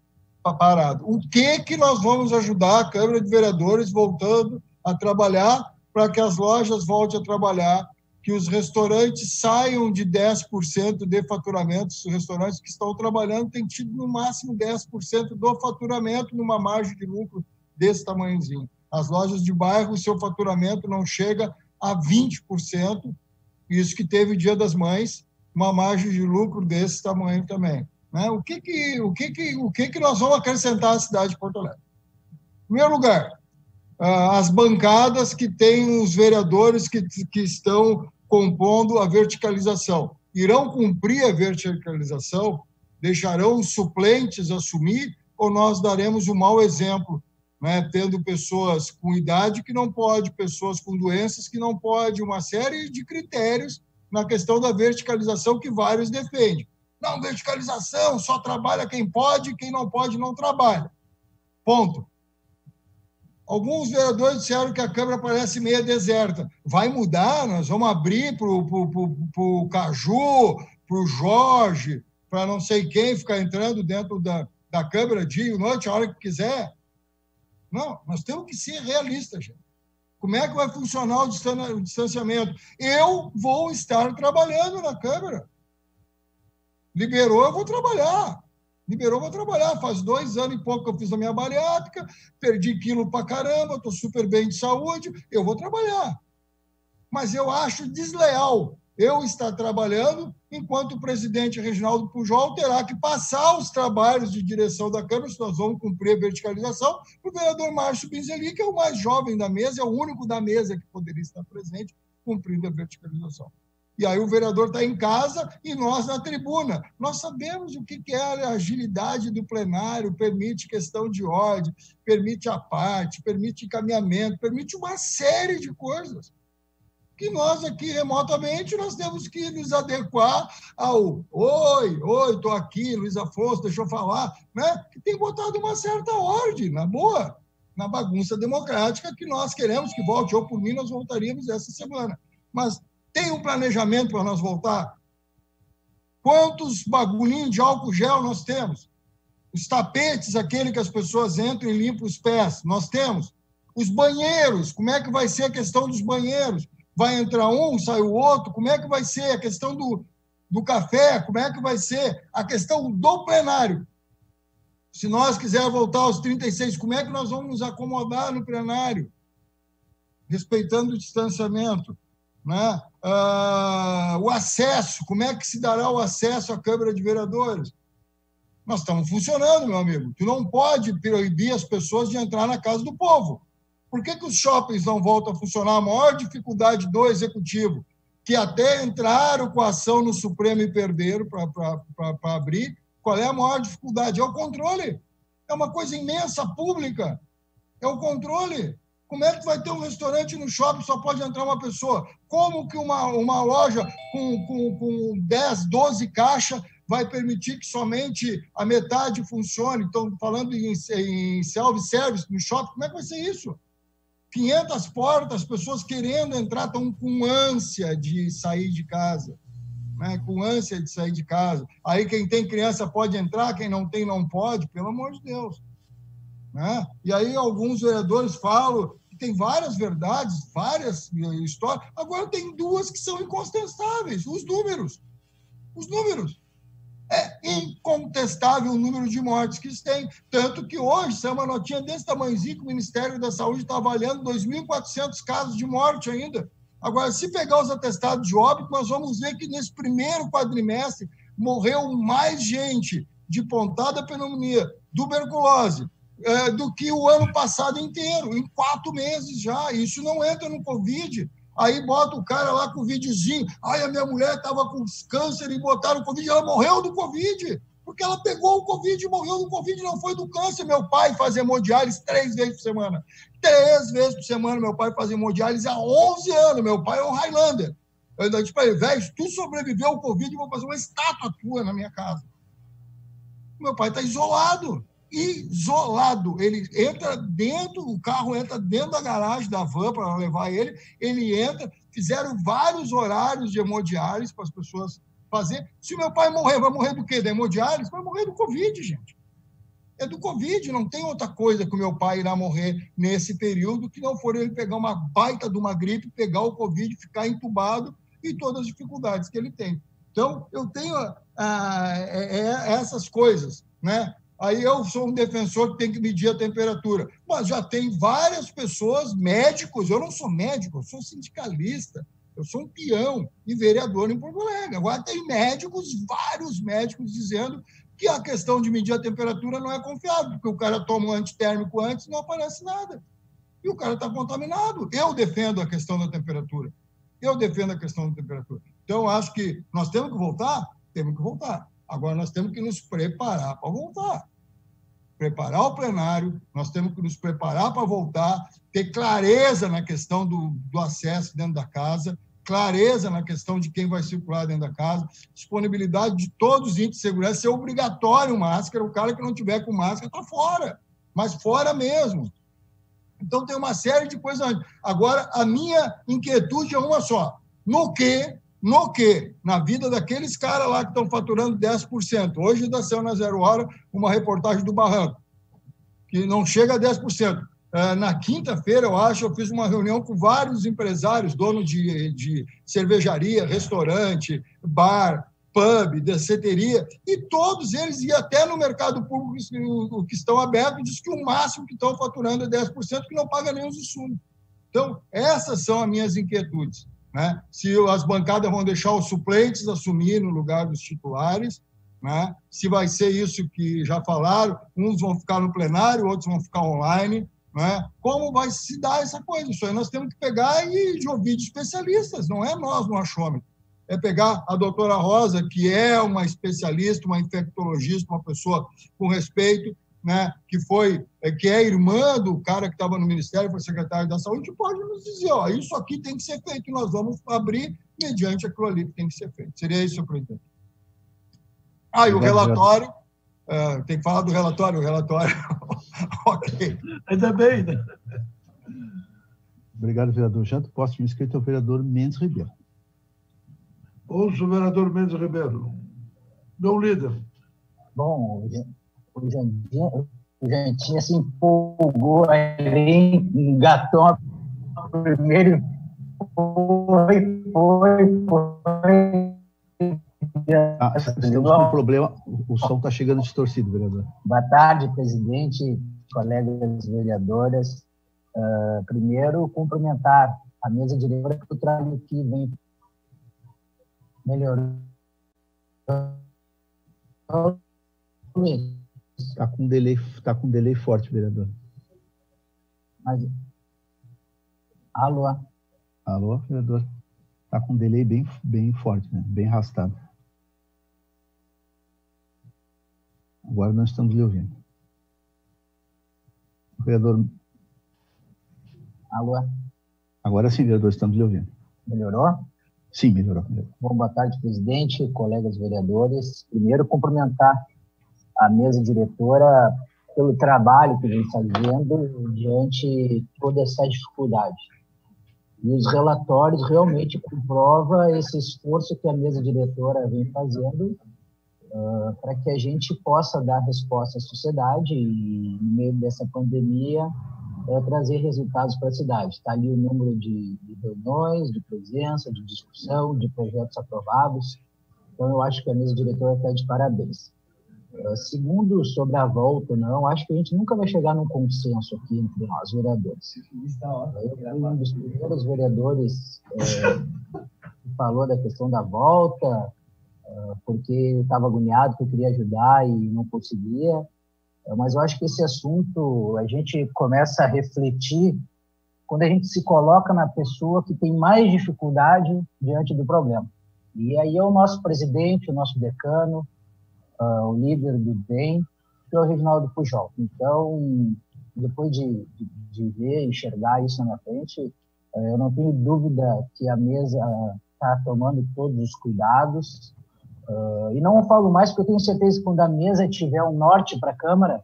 parado. O que nós vamos ajudar a Câmara de Vereadores voltando a trabalhar para que as lojas voltem a trabalhar, que os restaurantes saiam de 10% de faturamento. Os restaurantes que estão trabalhando têm tido no máximo 10% do faturamento numa margem de lucro desse tamanhozinho. As lojas de bairro, o seu faturamento não chega a 20%, isso que teve o Dia das Mães, uma margem de lucro desse tamanho também. Né? O que nós vamos acrescentar à cidade de Porto Alegre? Em primeiro lugar, as bancadas que têm os vereadores que estão compondo a verticalização. Irão cumprir a verticalização? Deixarão os suplentes assumir? Ou nós daremos um mau exemplo, né? Tendo pessoas com idade que não pode, pessoas com doenças que não pode, uma série de critérios na questão da verticalização que vários defendem. Não, verticalização, só trabalha quem pode, quem não pode não trabalha. Ponto. Alguns vereadores disseram que a Câmara parece meia deserta. Vai mudar, nós vamos abrir para o Caju, para o Jorge, para não sei quem ficar entrando dentro da Câmara dia e noite, a hora que quiser. Não, nós temos que ser realistas, gente. Como é que vai funcionar o distanciamento? Eu vou estar trabalhando na Câmara. Liberou, eu vou trabalhar. Liberou, eu vou trabalhar. Faz 2 anos e pouco que eu fiz a minha bariátrica, perdi quilo pra caramba, estou super bem de saúde, eu vou trabalhar. Mas eu acho desleal eu estar trabalhando enquanto o presidente Reginaldo Pujol terá que passar os trabalhos de direção da Câmara, se nós vamos cumprir a verticalização, para o vereador Márcio Binzeli, que é o mais jovem da mesa, é o único da mesa que poderia estar presente cumprindo a verticalização. E aí o vereador está em casa e nós na tribuna. Nós sabemos o que é a agilidade do plenário, permite questão de ordem, permite a parte, permite encaminhamento, permite uma série de coisas que nós aqui remotamente nós temos que nos adequar ao oi, estou aqui, Luiz Afonso, deixa eu falar, né? Que tem botado uma certa ordem, na boa, na bagunça democrática que nós queremos que volte. Ou por mim nós voltaríamos essa semana. Mas tem um planejamento para nós voltar? Quantos bagulhinhos de álcool gel nós temos? Os tapetes, aquele que as pessoas entram e limpam os pés, nós temos? Os banheiros, como é que vai ser a questão dos banheiros? Vai entrar um, sai o outro? Como é que vai ser a questão do café? Como é que vai ser a questão do plenário? Se nós quisermos voltar aos 36, como é que nós vamos nos acomodar no plenário? Respeitando o distanciamento. Né? O acesso, como é que se dará o acesso à Câmara de Vereadores? Nós estamos funcionando, meu amigo. Tu não pode proibir as pessoas de entrar na casa do povo. Por que os shoppings não voltam a funcionar? A maior dificuldade do Executivo, que até entraram com a ação no Supremo e perderam para abrir, qual é a maior dificuldade? É o controle. É uma coisa imensa, pública. É o controle. Como é que vai ter um restaurante no shopping só pode entrar uma pessoa? Como que uma loja com 10, 12 caixas vai permitir que somente a metade funcione? Estão falando em self-service no shopping. Como é que vai ser isso? 500 portas, pessoas querendo entrar, estão com ânsia de sair de casa. Né, com ânsia de sair de casa. Aí quem tem criança pode entrar, quem não tem não pode, pelo amor de Deus. Né? E aí alguns vereadores falam que tem várias verdades, várias histórias. Agora tem duas que são incontestáveis, os números. Os números. É incontestável o número de mortes que tem. Tanto que hoje, saiu uma notinha desse tamanhozinho que o Ministério da Saúde está avaliando 2.400 casos de morte ainda. Agora, se pegar os atestados de óbito, nós vamos ver que nesse primeiro quadrimestre morreu mais gente de pontada pneumonia, tuberculose, do que o ano passado inteiro, em 4 meses já. Isso não entra no Covid. Aí bota o cara lá com o videozinho. Ai, a minha mulher estava com câncer e botaram o Covid. Ela morreu do Covid, porque ela pegou o Covid e morreu do Covid, não foi do câncer. Meu pai faz hemodiálise 3 vezes por semana. 3 vezes por semana meu pai faz hemodiálise há 11 anos. Meu pai é um Highlander. Eu disse para ele, velho, se tu sobreviveu ao Covid, eu vou fazer uma estátua tua na minha casa. Meu pai está isolado. Isolado. Ele entra dentro, o carro entra dentro da garagem da van para levar ele, ele entra, fizeram vários horários de hemodiálise para as pessoas fazer. Se meu pai morrer, vai morrer do quê? Da hemodiálise? Vai morrer do Covid, gente. É do Covid, não tem outra coisa que o meu pai irá morrer nesse período que não for ele pegar uma baita de uma gripe, pegar o Covid, ficar entubado e todas as dificuldades que ele tem. Então, eu tenho essas coisas, né? Aí eu sou um defensor que tem que medir a temperatura. Mas já tem várias pessoas, médicos, eu não sou médico, eu sou sindicalista, eu sou um peão e vereador em Porto Alegre. Agora tem médicos, vários médicos, dizendo que a questão de medir a temperatura não é confiável, porque o cara toma um antitérmico antes e não aparece nada. E o cara está contaminado. Eu defendo a questão da temperatura. Eu defendo a questão da temperatura. Então, eu acho que nós temos que voltar? Temos que voltar. Agora, nós temos que nos preparar para voltar. Preparar o plenário, nós temos que nos preparar para voltar, ter clareza na questão do acesso dentro da casa, clareza na questão de quem vai circular dentro da casa, disponibilidade de todos os índices de segurança, ser obrigatório máscara, o cara que não tiver com máscara está fora, mas fora mesmo. Então, tem uma série de coisas. Agora, a minha inquietude é uma só. No que, na vida daqueles caras lá que estão faturando 10%. Hoje da Céu na Zero Hora, uma reportagem do Barranco, que não chega a 10%. Na quinta-feira, eu acho, eu fiz uma reunião com vários empresários, donos de cervejaria, restaurante, bar, pub, danceteria, e todos eles, e até no mercado público que estão abertos, diz que o máximo que estão faturando é 10%, que não paga nem os insumos. Então, essas são as minhas inquietudes. Né? Se as bancadas vão deixar os suplentes assumir no lugar dos titulares, né? Se vai ser isso que já falaram, uns vão ficar no plenário, outros vão ficar online, né? Como vai se dar essa coisa? Isso aí nós temos que pegar e ouvir de especialistas, não é nós no achômetro. É pegar a doutora Rosa, que é uma especialista, uma infectologista, uma pessoa com respeito, né, que é irmã do cara que estava no Ministério, foi secretário da Saúde, pode nos dizer, ó, isso aqui tem que ser feito, nós vamos abrir mediante aquilo ali que tem que ser feito. Seria isso, senhor presidente. E o relatório, tem que falar do relatório, ok. Ainda bem, né? Obrigado, vereador Janto. Próximo inscrito é o vereador Mendes Ribeiro. Ouço o vereador Mendes Ribeiro. Meu líder. Bom, o Jantinho se empolgou, aí engatou primeiro, foi. Estamos com um problema, o som está chegando distorcido, vereador. Boa tarde, presidente, colegas vereadoras. Primeiro, cumprimentar a mesa diretora que o trabalho que vem melhorando. Está com delay forte, vereador. Mas... Alô? Alô, vereador? Está com delay bem forte, né? Bem arrastado. Agora nós estamos lhe ouvindo. Vereador... Alô? Agora sim, vereador, estamos lhe ouvindo. Melhorou? Sim, melhorou. Bom, boa tarde, presidente, colegas vereadores. Primeiro, cumprimentar a mesa diretora pelo trabalho que vem fazendo diante de toda essa dificuldade. E os relatórios realmente comprovam esse esforço que a mesa diretora vem fazendo para que a gente possa dar resposta à sociedade e, no meio dessa pandemia, trazer resultados para a cidade. Está ali o número de reuniões, de presença, de discussão, de projetos aprovados. Então, eu acho que a mesa diretora está de parabéns. Segundo, sobre a volta, não, acho que a gente nunca vai chegar num consenso aqui entre nós, vereadores. Eu fui um dos primeiros vereadores que falou da questão da volta, porque eu estava agoniado, que eu queria ajudar e não conseguia. Mas eu acho que esse assunto, a gente começa a refletir quando a gente se coloca na pessoa que tem mais dificuldade diante do problema. E aí é o nosso presidente, o nosso decano, o líder do DEM, que é o Reginaldo Pujol. Então, depois de ver, enxergar isso na frente, eu não tenho dúvida que a mesa está tomando todos os cuidados. E não falo mais porque eu tenho certeza que quando a mesa tiver um norte para a Câmara,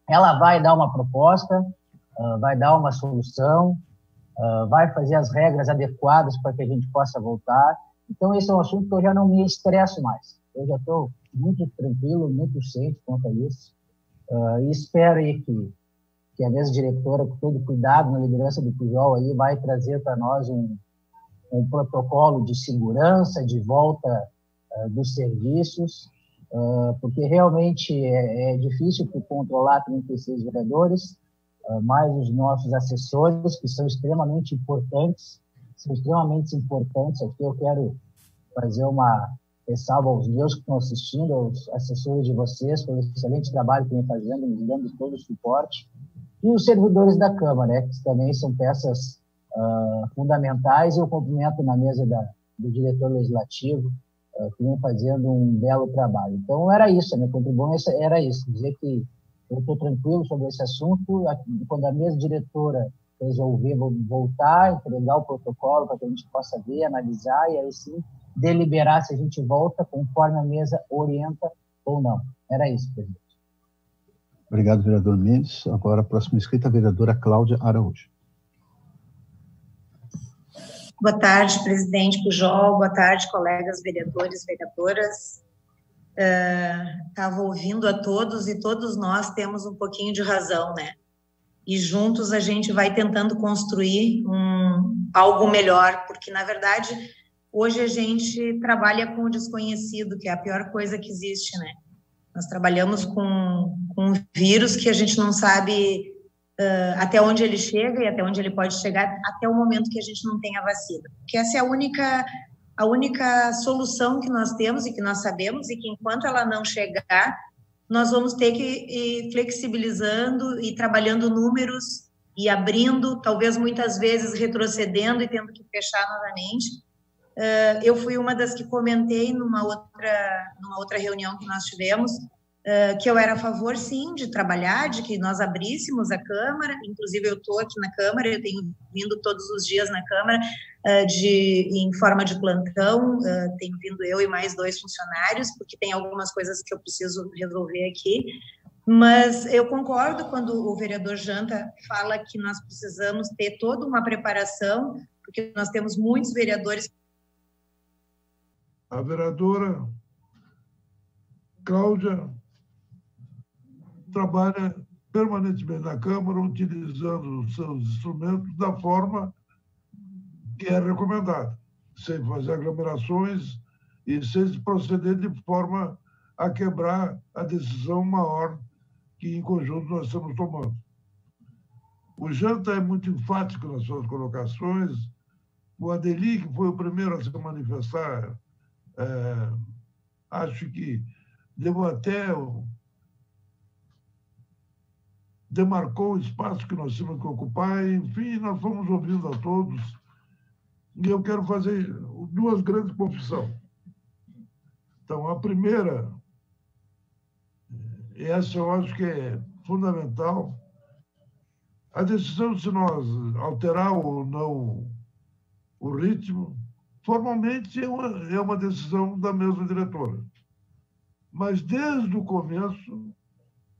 ela vai dar uma proposta, vai dar uma solução, vai fazer as regras adequadas para que a gente possa voltar. Então, esse é um assunto que eu já não me estresso mais. Eu já estou muito tranquilo, muito ciente quanto a isso. E espero aí que a mesa diretora, com todo cuidado, na liderança do Pujol, aí, vai trazer para nós um protocolo de segurança, de volta dos serviços, porque realmente é difícil controlar 36 vereadores, mais os nossos assessores, que são extremamente importantes. Aqui eu quero fazer uma ressalva aos meus que estão assistindo, aos assessores de vocês, pelo excelente trabalho que vem fazendo, nos dando todo o suporte, e os servidores da Câmara, né, que também são peças fundamentais. Eu cumprimento na mesa do diretor legislativo, que vem fazendo um belo trabalho. Então, era isso, a minha contribuição era isso, dizer que eu estou tranquilo sobre esse assunto. Quando a mesa diretora resolver voltar, entregar o protocolo para que a gente possa ver, analisar e aí sim deliberar se a gente volta conforme a mesa orienta ou não. Era isso, presidente. Obrigado, vereador Mendes. Agora, a próxima inscrita, a vereadora Cláudia Araújo. Boa tarde, presidente Pujol. Boa tarde, colegas vereadores, vereadoras. Estava ouvindo a todos e todos nós temos um pouquinho de razão, né? E juntos a gente vai tentando construir algo melhor, porque, na verdade, hoje a gente trabalha com o desconhecido, que é a pior coisa que existe, né? Nós trabalhamos com um vírus que a gente não sabe até onde ele chega e até onde ele pode chegar até o momento que a gente não tem a vacina. Porque essa é a única solução que nós temos e que nós sabemos, e que enquanto ela não chegar, nós vamos ter que ir flexibilizando e trabalhando números e abrindo, talvez muitas vezes retrocedendo e tendo que fechar novamente. Eu fui uma das que comentei numa outra reunião que nós tivemos, que eu era a favor, sim, de trabalhar, de que nós abríssemos a Câmara. Inclusive, eu estou aqui na Câmara, eu tenho vindo todos os dias na Câmara em forma de plantão, tenho vindo eu e mais 2 funcionários, porque tem algumas coisas que eu preciso resolver aqui. Mas eu concordo quando o vereador Janta fala que nós precisamos ter toda uma preparação, porque nós temos muitos vereadores. A vereadora Cláudia trabalha permanentemente na Câmara, utilizando os seus instrumentos da forma que é recomendado, sem fazer aglomerações e sem proceder de forma a quebrar a decisão maior que, em conjunto, nós estamos tomando. O Janta é muito enfático nas suas colocações. O Adeli, que foi o primeiro a se manifestar, acho que demarcou o espaço que nós tínhamos que ocupar. Enfim, nós fomos ouvindo a todos. E eu quero fazer 2 grandes confissões. Então, a primeira, essa eu acho que é fundamental, a decisão se nós alterar ou não o ritmo, formalmente é uma decisão da mesa diretora. Mas, desde o começo,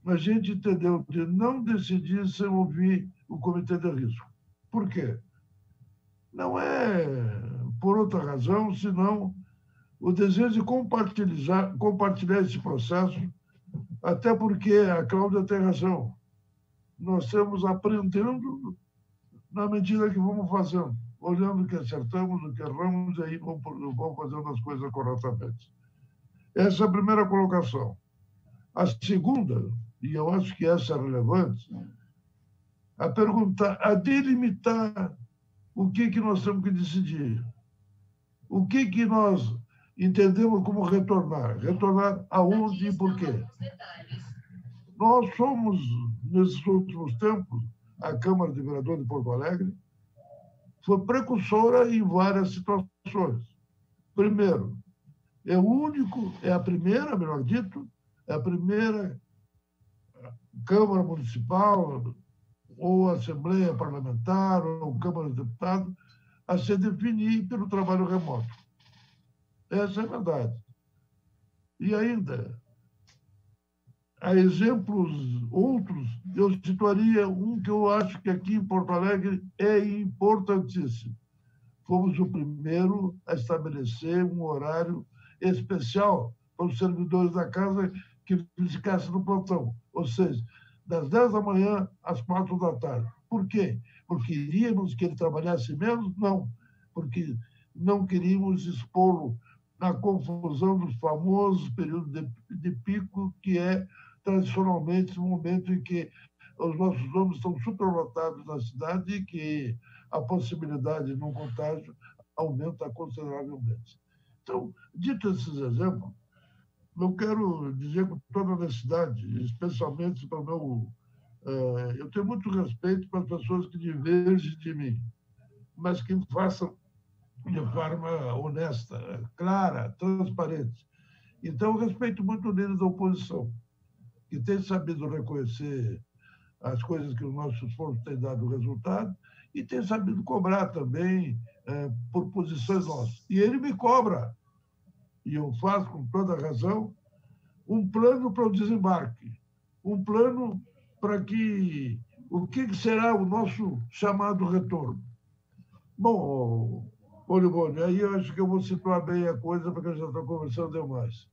a gente entendeu de não decidir sem ouvir o comitê de risco. Por quê? Não é por outra razão, senão o desejo de compartilhar esse processo, até porque a Cláudia tem razão. Nós estamos aprendendo na medida que vamos fazendo, olhando o que acertamos, o que erramos, e aí vamos fazendo as coisas corretamente. Essa é a primeira colocação. A segunda, e eu acho que essa é relevante, a delimitar o que nós temos que decidir. O que nós entendemos como retornar. Retornar aonde e por quê. Nós somos, nesses últimos tempos, a Câmara de Vereadores de Porto Alegre foi precursora em várias situações. Primeiro, é a primeira, melhor dito, é a primeira Câmara Municipal ou Assembleia Parlamentar ou Câmara de Deputados a se definir pelo trabalho remoto. Essa é a verdade. E ainda, há exemplos outros, eu situaria um que eu acho que aqui em Porto Alegre é importantíssimo. Fomos o primeiro a estabelecer um horário especial para os servidores da casa que ficassem no plantão, ou seja, das 10 da manhã às 4 da tarde. Por quê? Porque queríamos que ele trabalhasse menos? Não, porque não queríamos expô-lo na confusão dos famosos períodos de pico, que é tradicionalmente o momento em que os nossos ônibus estão superlotados na cidade e que a possibilidade de um contágio aumenta consideravelmente. Então, dito esses exemplos, eu quero dizer com toda honestidade, especialmente para o meu... eu tenho muito respeito para as pessoas que divergem de mim, mas que façam de forma honesta, clara, transparente. Então, eu respeito muito o líder da oposição, que tem sabido reconhecer as coisas que o nosso esforço tem dado resultado e tem sabido cobrar também por posições nossas. E ele me cobra, e eu faço com toda razão, um plano para o desembarque, um plano para que... O que será o nosso chamado retorno? Bom, Olivone, aí eu acho que eu vou situar bem a coisa, porque eu já estou conversando demais.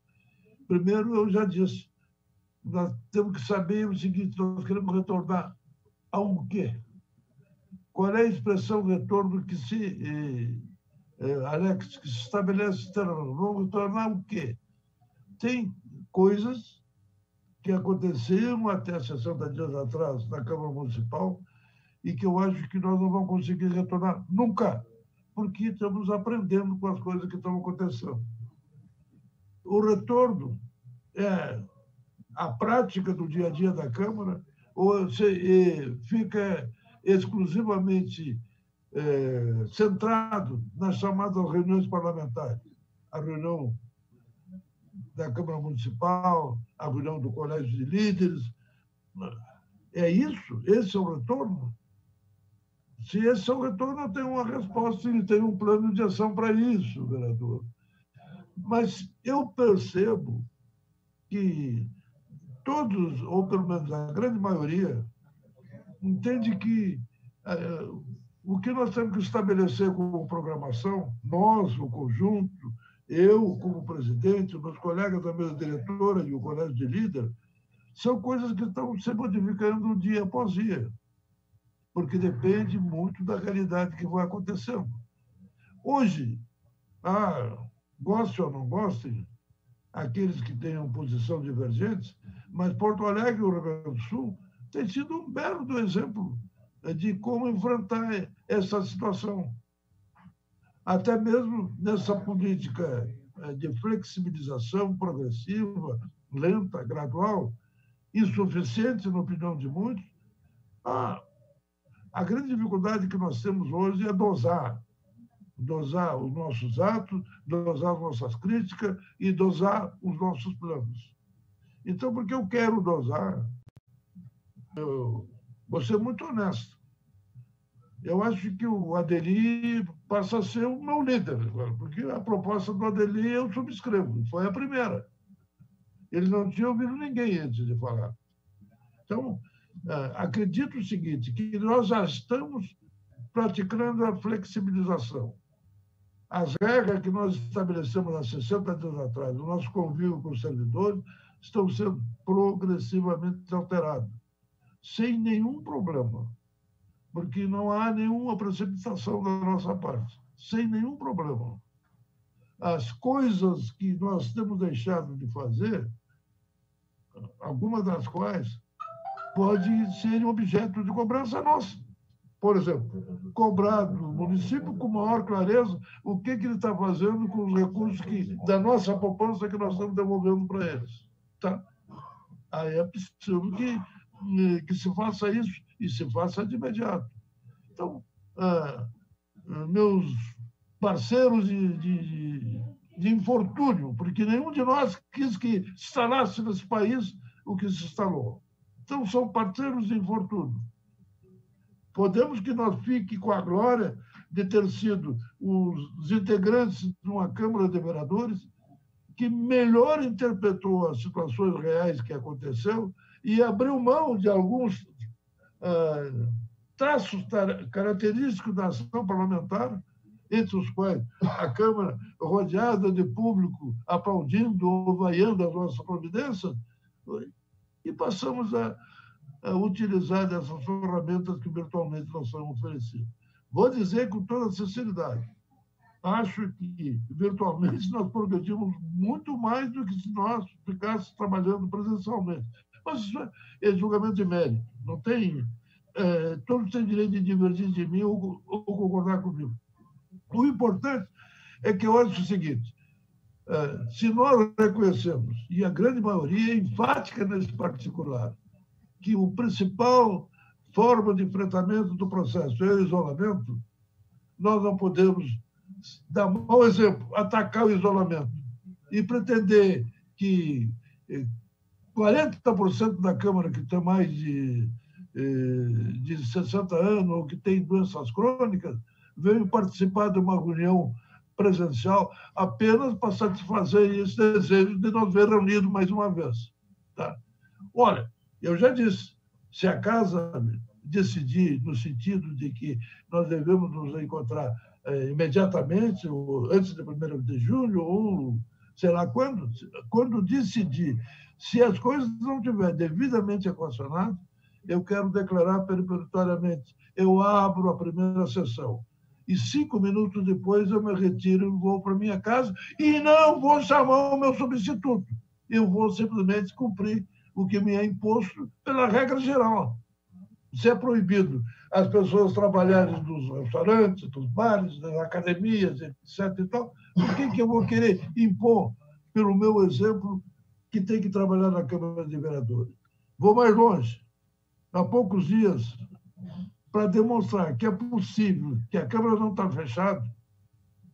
Primeiro, eu já disse, nós temos que saber o seguinte, nós queremos retornar ao quê? Qual é a expressão retorno que se... Alex, que se estabelece, vamos retornar o quê? Tem coisas que aconteceram até 60 dias atrás na Câmara Municipal e que eu acho que nós não vamos conseguir retornar nunca, porque estamos aprendendo com as coisas que estão acontecendo. O retorno é a prática do dia a dia da Câmara ou fica exclusivamente centrado nas chamadas reuniões parlamentares, a reunião da Câmara Municipal, a reunião do Colégio de Líderes. É isso? Esse é o retorno? Se esse é o retorno, eu tenho uma resposta e tenho um plano de ação para isso, vereador. Mas eu percebo que todos, ou pelo menos a grande maioria, entende que o que nós temos que estabelecer como programação, nós, o conjunto, eu como presidente, meus colegas da mesa diretora e o colégio de líder, são coisas que estão se modificando dia após dia, porque depende muito da realidade que vai acontecendo. Hoje, goste ou não gostem, aqueles que tenham posição divergente, mas Porto Alegre e o Rio Grande do Sul tem sido um belo exemplo de como enfrentar essa situação. Até mesmo nessa política de flexibilização progressiva, lenta, gradual, insuficiente, na opinião de muitos, a grande dificuldade que nós temos hoje é dosar os nossos atos, dosar as nossas críticas e dosar os nossos planos. Então, porque eu quero dosar, eu vou ser muito honesto. Eu acho que o Adeli passa a ser o meu líder, porque a proposta do Adeli eu subscrevo, foi a primeira. Ele não tinha ouvido ninguém antes de falar. Então, acredito o seguinte, que nós já estamos praticando a flexibilização. As regras que nós estabelecemos há 60 dias atrás, o nosso convívio com os servidores, estão sendo progressivamente alteradas, sem nenhum problema, porque não há nenhuma precipitação da nossa parte, sem nenhum problema. As coisas que nós temos deixado de fazer, algumas das quais podem ser objeto de cobrança nossa. Por exemplo, cobrar do município com maior clareza o que ele está fazendo com os recursos da nossa poupança que nós estamos devolvendo para eles. Tá? Aí é preciso que se faça isso e se faça de imediato. Então, meus parceiros de infortúnio, porque nenhum de nós quis que se instalasse nesse país o que se instalou. Então, são parceiros de infortúnio. Podemos que nós fique com a glória de ter sido os integrantes de uma Câmara de Vereadores que melhor interpretou as situações reais que aconteceu e abriu mão de alguns traços característicos da ação parlamentar, entre os quais a Câmara rodeada de público aplaudindo ou vaiando as nossas providências, e passamos a utilizar dessas ferramentas que virtualmente nos são oferecidas. Vou dizer com toda sinceridade, acho que virtualmente nós progredimos muito mais do que se nós ficássemos trabalhando presencialmente. Mas isso é julgamento de mérito. Não tem, todos têm direito de divergir de mim ou concordar comigo. O importante é que eu acho o seguinte, se nós reconhecemos, e a grande maioria é enfática nesse particular, que o principal forma de enfrentamento do processo é o isolamento, nós não podemos dar mau exemplo, atacar o isolamento e pretender que 40% da Câmara que tem mais de 60 anos ou que tem doenças crônicas veio participar de uma reunião presencial apenas para satisfazer esse desejo de nos ver reunidos mais uma vez. Tá? Olha, eu já disse, se a Casa decidir no sentido de que nós devemos nos encontrar imediatamente, ou antes de 1º de julho, ou sei lá quando decidir, se as coisas não estiverem devidamente equacionadas, eu quero declarar peremptoriamente, eu abro a primeira sessão. E 5 minutos depois eu me retiro e vou para minha casa e não vou chamar o meu substituto. Eu vou simplesmente cumprir o que me é imposto pela regra geral. Se é proibido as pessoas trabalharem nos restaurantes, nos bares, nas academias, etc. e tal, por que eu vou querer impor, pelo meu exemplo, que tem que trabalhar na Câmara de Vereadores? Vou mais longe. Há poucos dias, para demonstrar que é possível, que a Câmara não está fechada,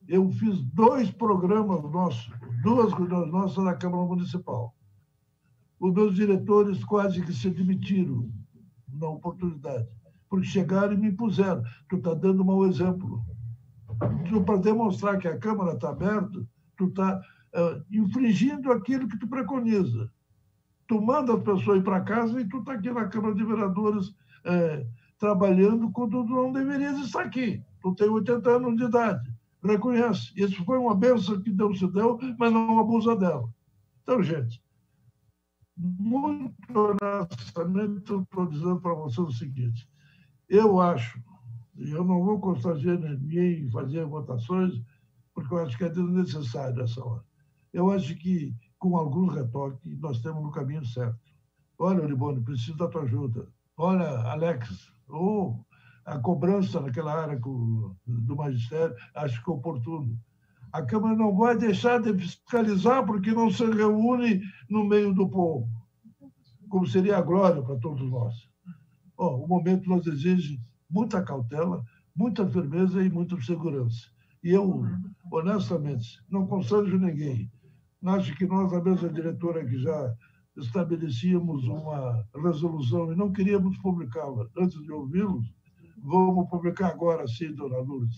eu fiz 2 programas nossos, 2 reuniões nossas na Câmara Municipal. Os meus diretores quase que se demitiram na oportunidade, porque chegaram e me impuseram. Tu está dando um mau exemplo. Para demonstrar que a Câmara está aberta, tu está infringindo aquilo que tu preconiza. Tu manda as pessoas ir para casa e tu está aqui na Câmara de Vereadores trabalhando quando tu não deverias estar aqui. Tu tem 80 anos de idade. Reconhece. Isso foi uma bênção que Deus te deu, mas não abusa dela. Então, gente, muito honestamente, eu estou dizendo para vocês o seguinte, eu acho, e eu não vou constranger ninguém em fazer votações, porque eu acho que é desnecessário nessa hora. Eu acho que, com alguns retoques, nós estamos no caminho certo. Olha, Oribone, preciso da tua ajuda. Olha, Alex, a cobrança naquela área do magistério, acho que é oportuno. A Câmara não vai deixar de fiscalizar porque não se reúne no meio do povo, como seria a glória para todos nós. O momento nos exige muita cautela, muita firmeza e muita segurança. E eu, honestamente, não constranjo ninguém. Acho que nós, a mesa diretora, que já estabelecíamos uma resolução e não queríamos publicá-la antes de ouvi-los, vamos publicar agora, sim, dona Lourdes,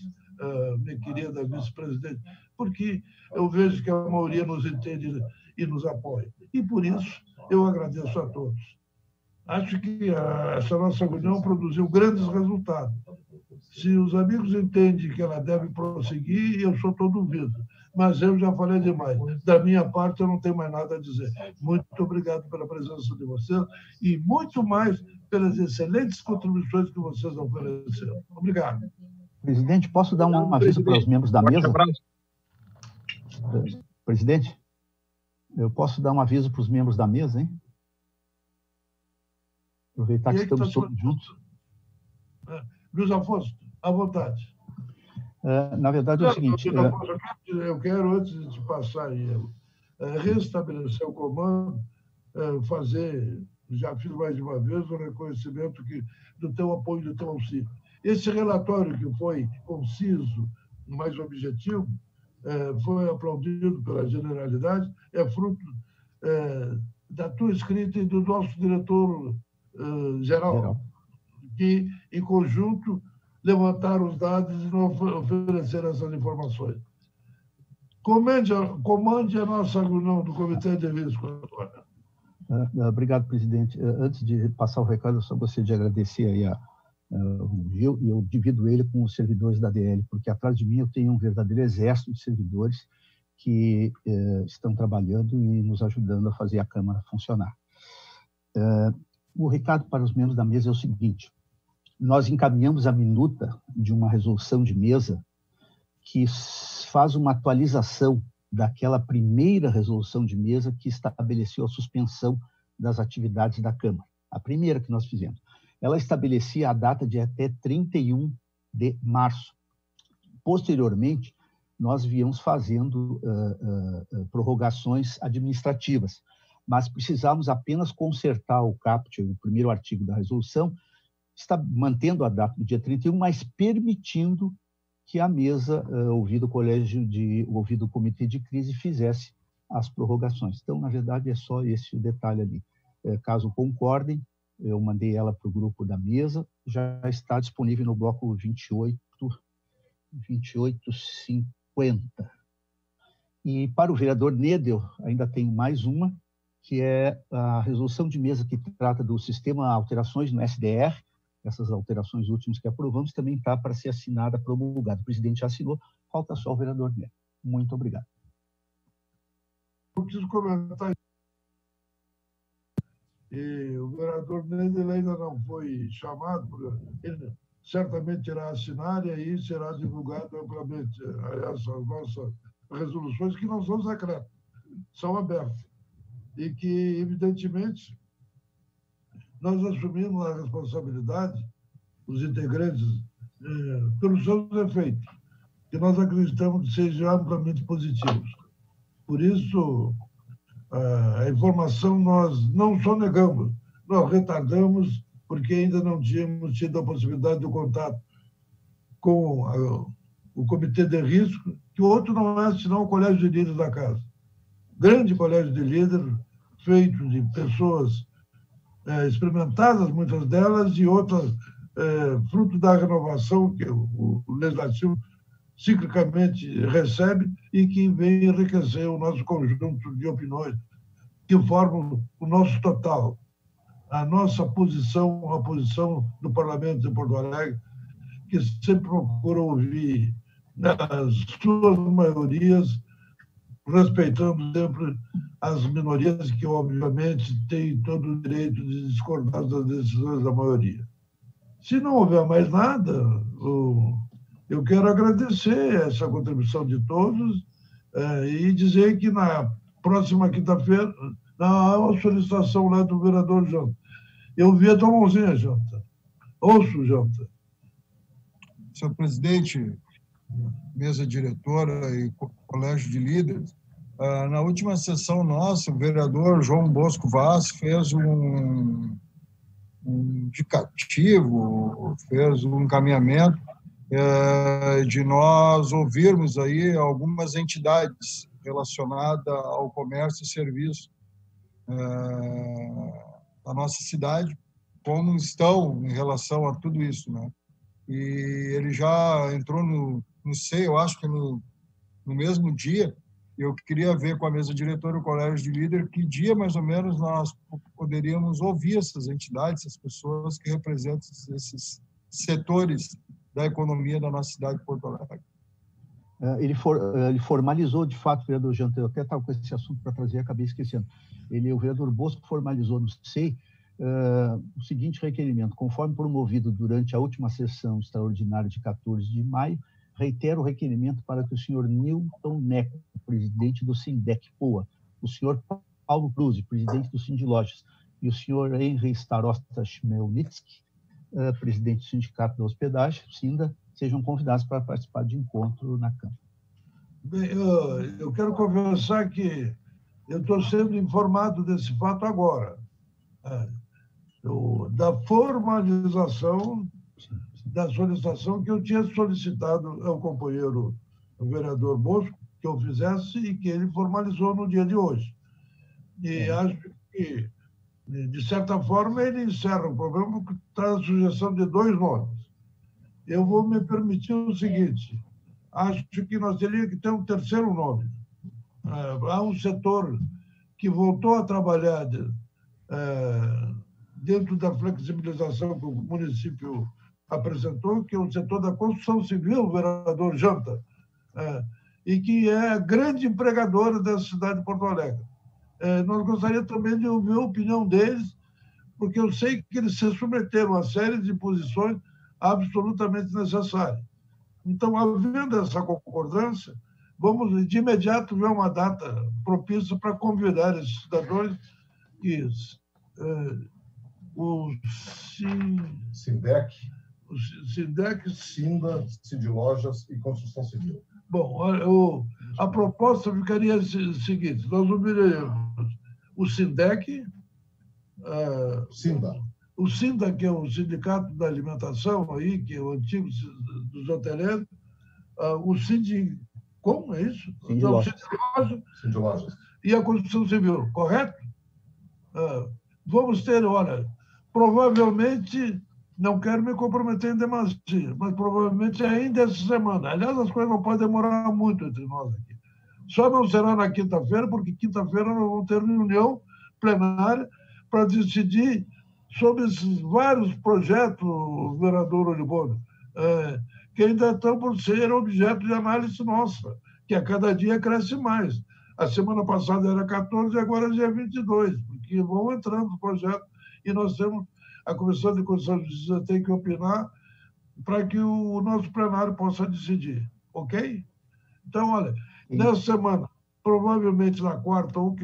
minha querida vice-presidente, porque eu vejo que a maioria nos entende e nos apoia. E por isso eu agradeço a todos. Acho que essa nossa reunião produziu grandes resultados. Se os amigos entendem que ela deve prosseguir, eu sou todo ouvido. Mas eu já falei demais. Da minha parte, eu não tenho mais nada a dizer. Muito obrigado pela presença de vocês e muito mais pelas excelentes contribuições que vocês ofereceram. Obrigado. Presidente, posso dar um aviso para os membros da mesa? Presidente, eu posso dar um aviso para os membros da mesa, hein? Aproveitar que estamos todos juntos. Luiz Afonso, à vontade. Na verdade, é o seguinte... Eu quero, antes de passar aí, restabelecer o comando, fazer, já fiz mais de uma vez, o reconhecimento do teu apoio, do teu auxílio. Esse relatório, que foi conciso, mais objetivo, foi aplaudido pela generalidade, é fruto da tua escrita e do nosso diretor geral, que, em conjunto, levantaram os dados e nos ofereceram essas informações. Comande a nossa reunião do Comitê de Risco, Antônio. Obrigado, presidente. Antes de passar o recado, eu só gostaria de agradecer aí o Gil, e eu divido ele com os servidores da DL, porque atrás de mim eu tenho um verdadeiro exército de servidores que estão trabalhando e nos ajudando a fazer a Câmara funcionar. O recado para os membros da mesa é o seguinte: nós encaminhamos a minuta de uma resolução de mesa que faz uma atualização daquela primeira resolução de mesa que estabeleceu a suspensão das atividades da Câmara. A primeira que nós fizemos. Ela estabelecia a data de até 31 de março. Posteriormente, nós viemos fazendo prorrogações administrativas, mas precisávamos apenas consertar o caput, o primeiro artigo da resolução, está mantendo a data do dia 31, mas permitindo que a mesa, ouvido o comitê de crise, fizesse as prorrogações. Então, na verdade, é só esse o detalhe ali. Caso concordem, eu mandei ela para o grupo da mesa, já está disponível no bloco 2850. E para o vereador Nedel, ainda tenho mais uma, que é a resolução de mesa que trata do sistema alterações no SDR. Essas alterações últimas que aprovamos também está para ser assinada, promulgada. O presidente já assinou, falta só o vereador Nedel. Muito obrigado. Eu preciso comentar. E o vereador Nedel ainda não foi chamado, ele certamente irá assinar e aí será divulgado amplamente essas nossas resoluções, que não são secretas, são abertas. E que, evidentemente, nós assumimos a responsabilidade, os integrantes, pelos seus efeitos, que nós acreditamos que sejam amplamente positivos. Por isso, a informação nós não só negamos, nós retardamos, porque ainda não tínhamos tido a possibilidade de contato com o Comitê de Risco, que o outro não é senão o Colégio de Líderes da Casa. Grande colégio de líderes, feito de pessoas experimentadas, muitas delas, e outras fruto da renovação que o Legislativo ciclicamente recebe e que vem enriquecer o nosso conjunto de opiniões que formam o nosso total. A nossa posição, a posição do Parlamento de Porto Alegre, que sempre procura ouvir as suas maiorias, respeitando sempre as minorias que, obviamente, têm todo o direito de discordar das decisões da maioria. Se não houver mais nada, eu quero agradecer essa contribuição de todos e dizer que na próxima quinta-feira há uma solicitação lá do vereador Janta. Eu vi a tua mãozinha, Janta. Ouço, Janta. Senhor presidente, mesa diretora e colégio de líderes, na última sessão nossa, o vereador João Bosco Vaz fez um indicativo, fez um encaminhamento de nós ouvirmos aí algumas entidades relacionadas ao comércio e serviço da nossa cidade, como estão em relação a tudo isso, né? E ele já entrou no SEI, eu acho que no mesmo dia, Eu queria ver com a mesa diretora e o colégio de líder que dia, mais ou menos, nós poderíamos ouvir essas entidades, essas pessoas que representam esses setores da economia da nossa cidade de Porto Alegre. Ele formalizou, de fato, o vereador Janta, eu até estava com esse assunto para trazer, acabei esquecendo. O vereador Bosco formalizou no SEI o seguinte requerimento: conforme promovido durante a última sessão extraordinária de 14 de maio, reitero o requerimento para que o senhor Newton Neco, presidente do Sindec Poa, o senhor Paulo Cruz, presidente do Sindilojas, e o senhor Henry Starosta Chmelnitsky, presidente do Sindicato da Hospedagem, Sinda, sejam convidados para participar de encontro na Câmara. Bem, eu quero conversar que eu estou sendo informado desse fato agora, da formalização da solicitação que eu tinha solicitado ao companheiro, o vereador Bosco, que eu fizesse e que ele formalizou no dia de hoje. E acho que, de certa forma, ele encerra o problema que traz a sugestão de 2 nomes. Eu vou me permitir o seguinte: acho que nós teríamos que ter um terceiro nome. Há um setor que voltou a trabalhar dentro da flexibilização que o município apresentou, que é o setor da construção civil, o vereador Janta, e que é a grande empregadora da cidade de Porto Alegre. Nós gostaríamos também de ouvir a opinião deles, porque eu sei que eles se submeteram a série de posições absolutamente necessárias. Então, havendo essa concordância, vamos de imediato ver uma data propícia para convidar esses cidadãos que o Sindec, Sinda, Sindilojas e Construção Civil. Bom, a proposta ficaria a seguinte: nós ouviremos o Sindec, o Sinda, que é o Sindicato da Alimentação, aí, que é o antigo dos hoteleiros, o Sindicom, é isso? Sindilojas. E a Construção Civil, correto? Vamos ter, olha, provavelmente, não quero me comprometer em demasia, mas provavelmente ainda essa semana. Aliás, as coisas não podem demorar muito entre nós aqui. Só não será na quinta-feira, porque quinta-feira nós vamos ter reunião plenária para decidir sobre esses vários projetos, vereador Olibone, que ainda estão por ser objeto de análise nossa, que a cada dia cresce mais. A semana passada era 14 e agora já é 22, porque vão entrando os projetos e nós temos, a Comissão de Constituição e Justiça tem que opinar para que o nosso plenário possa decidir, ok? Então, olha, nessa semana, provavelmente na quarta ou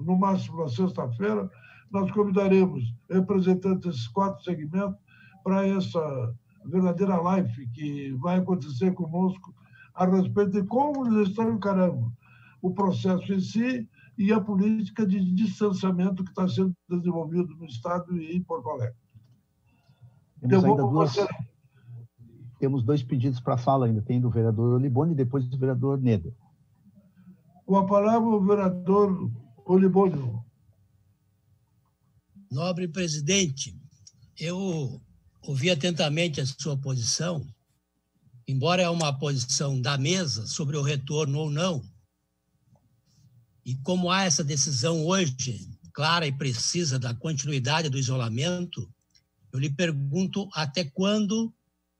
no máximo na sexta-feira, nós convidaremos representantes desses 4 segmentos para essa verdadeira live que vai acontecer conosco a respeito de como eles estão encarando o processo em si e a política de distanciamento que está sendo desenvolvido no Estado e em Porto Alegre. Temos 2 pedidos para fala ainda, tem do vereador Olibone e depois do vereador Neder. Com a palavra o vereador Olibone. Nobre presidente, eu ouvi atentamente a sua posição, embora é uma posição da mesa sobre o retorno ou não, e como há essa decisão hoje, clara e precisa, da continuidade do isolamento, eu lhe pergunto até quando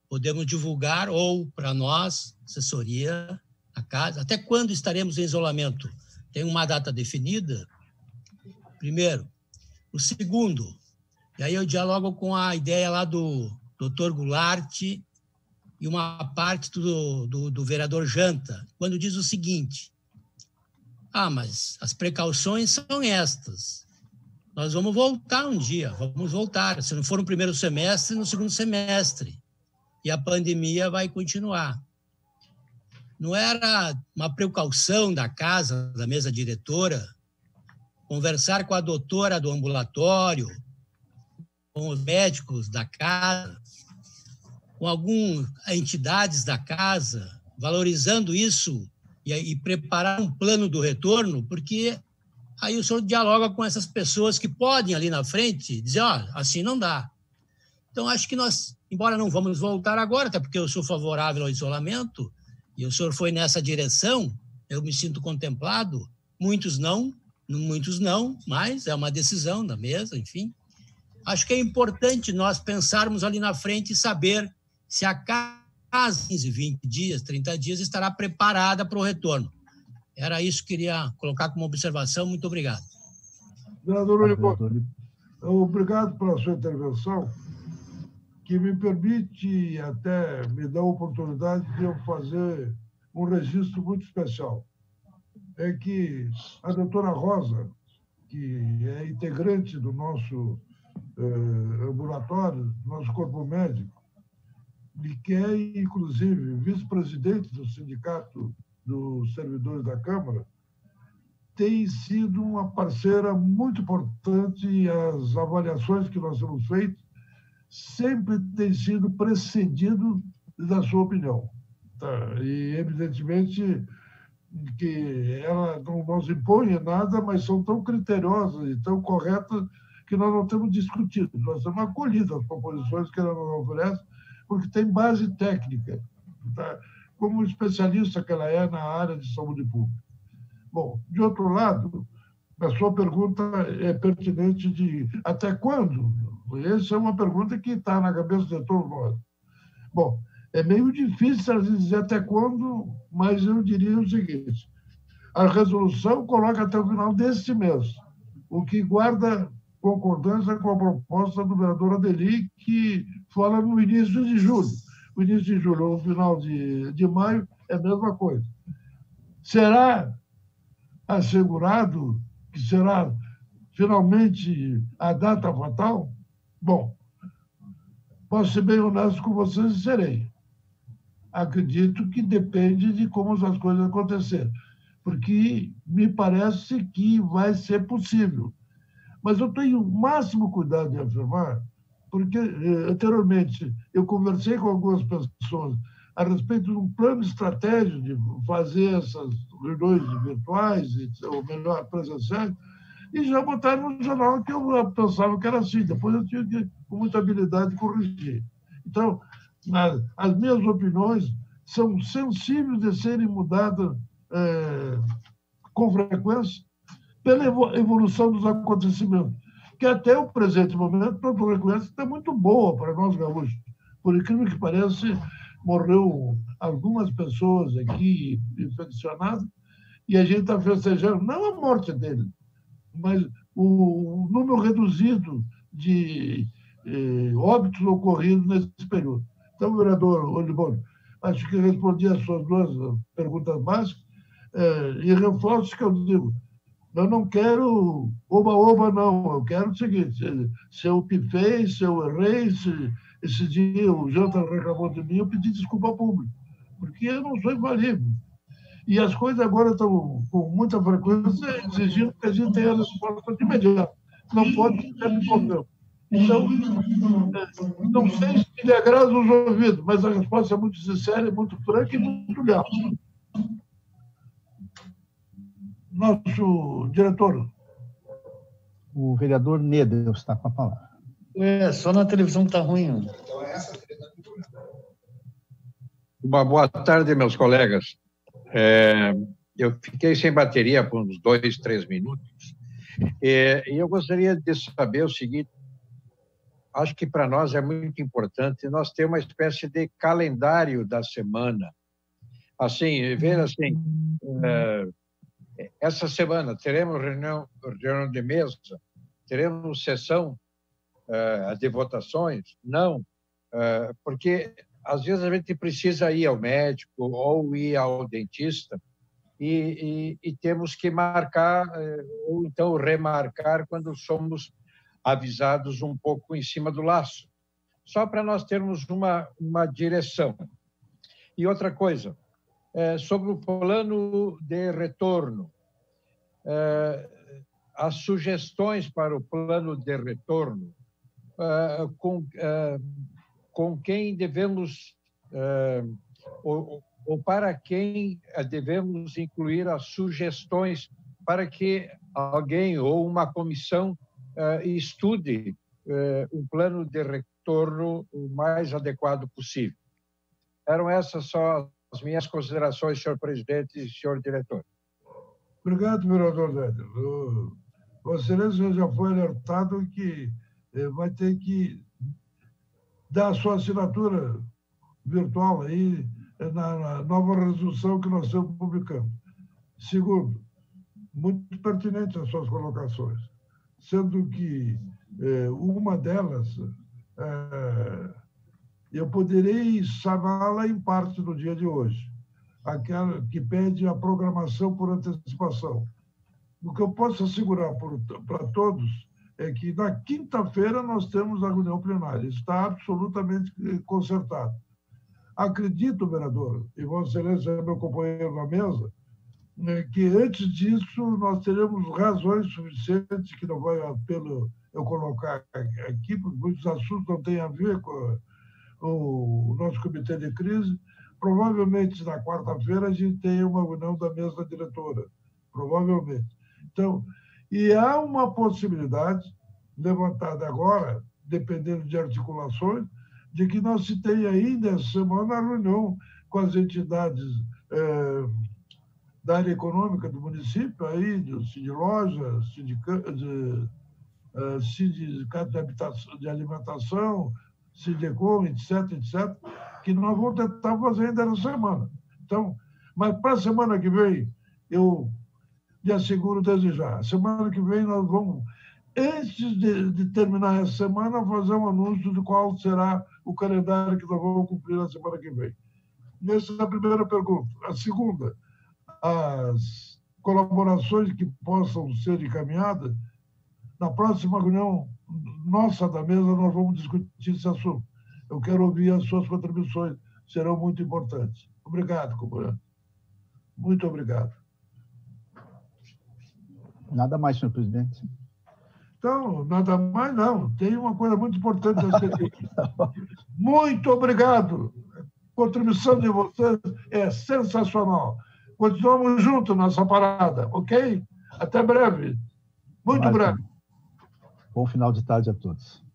podemos divulgar, ou para nós, assessoria, a casa, até quando estaremos em isolamento? Tem uma data definida? Primeiro. O segundo, e aí eu dialogo com a ideia lá do Dr. Goulart e uma parte do vereador Janta, quando diz o seguinte: mas as precauções são estas. Nós vamos voltar um dia, vamos voltar. Se não for no primeiro semestre, no segundo semestre. E a pandemia vai continuar. Não era uma precaução da casa, da mesa diretora, conversar com a doutora do ambulatório, com os médicos da casa, com algumas entidades da casa, valorizando isso e preparar um plano do retorno, porque aí o senhor dialoga com essas pessoas que podem ali na frente dizer, assim não dá. Então, acho que nós, embora não vamos voltar agora, até porque eu sou favorável ao isolamento, e o senhor foi nessa direção, eu me sinto contemplado, muitos não, mas é uma decisão da mesa, enfim. Acho que é importante nós pensarmos ali na frente e saber se a casa, 15, 20 dias, 30 dias, estará preparada para o retorno. Era isso que queria colocar como observação. Muito obrigado. Vereador Oliveira, obrigado pela sua intervenção, que me permite até me dar a oportunidade de eu fazer um registro muito especial. É que a doutora Rosa, que é integrante do nosso ambulatório, do nosso corpo médico, e que é, inclusive, vice-presidente do Sindicato dos Servidores da Câmara, tem sido uma parceira muito importante e as avaliações que nós temos feito sempre têm sido precedido da sua opinião. Tá? E, evidentemente, que ela não nos impõe nada, mas são tão criteriosas e tão corretas que nós não temos discutido. Nós temos acolhido as proposições que ela nos oferece, porque tem base técnica, tá? Como especialista que ela é na área de saúde pública. Bom, de outro lado, a sua pergunta é pertinente de até quando? Essa é uma pergunta que está na cabeça de todos nós. Bom, é meio difícil dizer até quando, mas eu diria o seguinte: a resolução coloca até o final deste mês, o que guarda concordância com a proposta do vereador Adeli, que fala no início de julho. O início de julho ou no final de maio é a mesma coisa. Será assegurado que será finalmente a data fatal? Bom, posso ser bem honesto com vocês e serei. Acredito que depende de como as coisas acontecerem, porque me parece que vai ser possível. Mas eu tenho o máximo cuidado de afirmar, porque anteriormente eu conversei com algumas pessoas a respeito de um plano estratégico de fazer essas reuniões virtuais, ou melhor, presenciais, e já botaram no jornal que eu pensava que era assim. Depois eu tive que, com muita habilidade, corrigir. Então, as minhas opiniões são sensíveis de serem mudadas com frequência pela evolução dos acontecimentos, que até o presente momento, todo reconhece, está muito boa para nós gaúchos. Por incrível que pareça, morreu algumas pessoas aqui infeccionadas e a gente está festejando, não a morte dele, mas o número reduzido de óbitos ocorridos nesse período. Então, vereador Oliveira, acho que respondi as suas duas perguntas básicas e reforço que eu digo: eu não quero oba-oba, não. Eu quero o seguinte: se eu pifei, se eu errei, se esse dia o Janta reclamou de mim, eu pedi desculpa ao público, porque eu não sou infalível. E as coisas agora estão, com muita frequência, exigindo que a gente tenha a resposta de imediato. Não pode ter problema. Então, não sei se lhe agrada os ouvidos, mas a resposta é muito sincera, muito franca e muito leal. Nosso diretor. O vereador Neder está com a palavra. Só na televisão que está ruim. Uma boa tarde, meus colegas. Eu fiquei sem bateria por uns 2, 3 minutos. E eu gostaria de saber o seguinte: acho que para nós é muito importante nós ter uma espécie de calendário da semana. Assim, ver assim, essa semana teremos reunião de mesa, teremos sessão de votações? Não, porque às vezes a gente precisa ir ao médico ou ir ao dentista e temos que marcar ou então remarcar quando somos avisados um pouco em cima do laço, só para nós termos uma direção. E outra coisa, sobre o plano de retorno, as sugestões para o plano de retorno, com quem devemos, ou para quem devemos incluir as sugestões para que alguém ou uma comissão estude um plano de retorno o mais adequado possível. Eram essas só as minhas considerações, senhor presidente e senhor diretor. Obrigado, vereador Zéder. Vossa Excelência já foi alertado que vai ter que dar a sua assinatura virtual aí na nova resolução que nós estamos publicando. Segundo, muito pertinente as suas colocações, sendo que uma delas eu poderei saná-la em parte no dia de hoje, aquela que pede a programação por antecipação. O que eu posso assegurar para todos é que na quinta-feira nós temos a reunião plenária, está absolutamente consertado. Acredito, vereador, e Vossa Excelência é meu companheiro na mesa, que antes disso nós teremos razões suficientes, que não vai a pena eu colocar aqui, porque muitos assuntos não têm a ver com o nosso comitê de crise. Provavelmente na quarta-feira a gente tem uma reunião da mesa diretora, provavelmente. Então, e há uma possibilidade levantada agora, dependendo de articulações, de que nós se tenha ainda essa semana a reunião com as entidades da área econômica do município, aí, do Sindiloja, sindicato de alimentação, Sindecom, etc., que nós vamos tentar fazer ainda essa semana. Então, mas para a semana que vem, eu lhe asseguro desde já, semana que vem nós vamos, antes de terminar essa semana, fazer um anúncio de qual será o calendário que nós vamos cumprir na semana que vem. Essa é a primeira pergunta. A segunda, as colaborações que possam ser encaminhadas, na próxima reunião nossa da mesa, nós vamos discutir esse assunto. Eu quero ouvir as suas contribuições, serão muito importantes. Obrigado, companheiro. Muito obrigado. Nada mais, senhor presidente. Então, nada mais não. Tem uma coisa muito importante a ser dita. Muito obrigado. A contribuição de vocês é sensacional. Continuamos juntos nessa parada, ok? Até breve. Muito breve. Bom final de tarde a todos.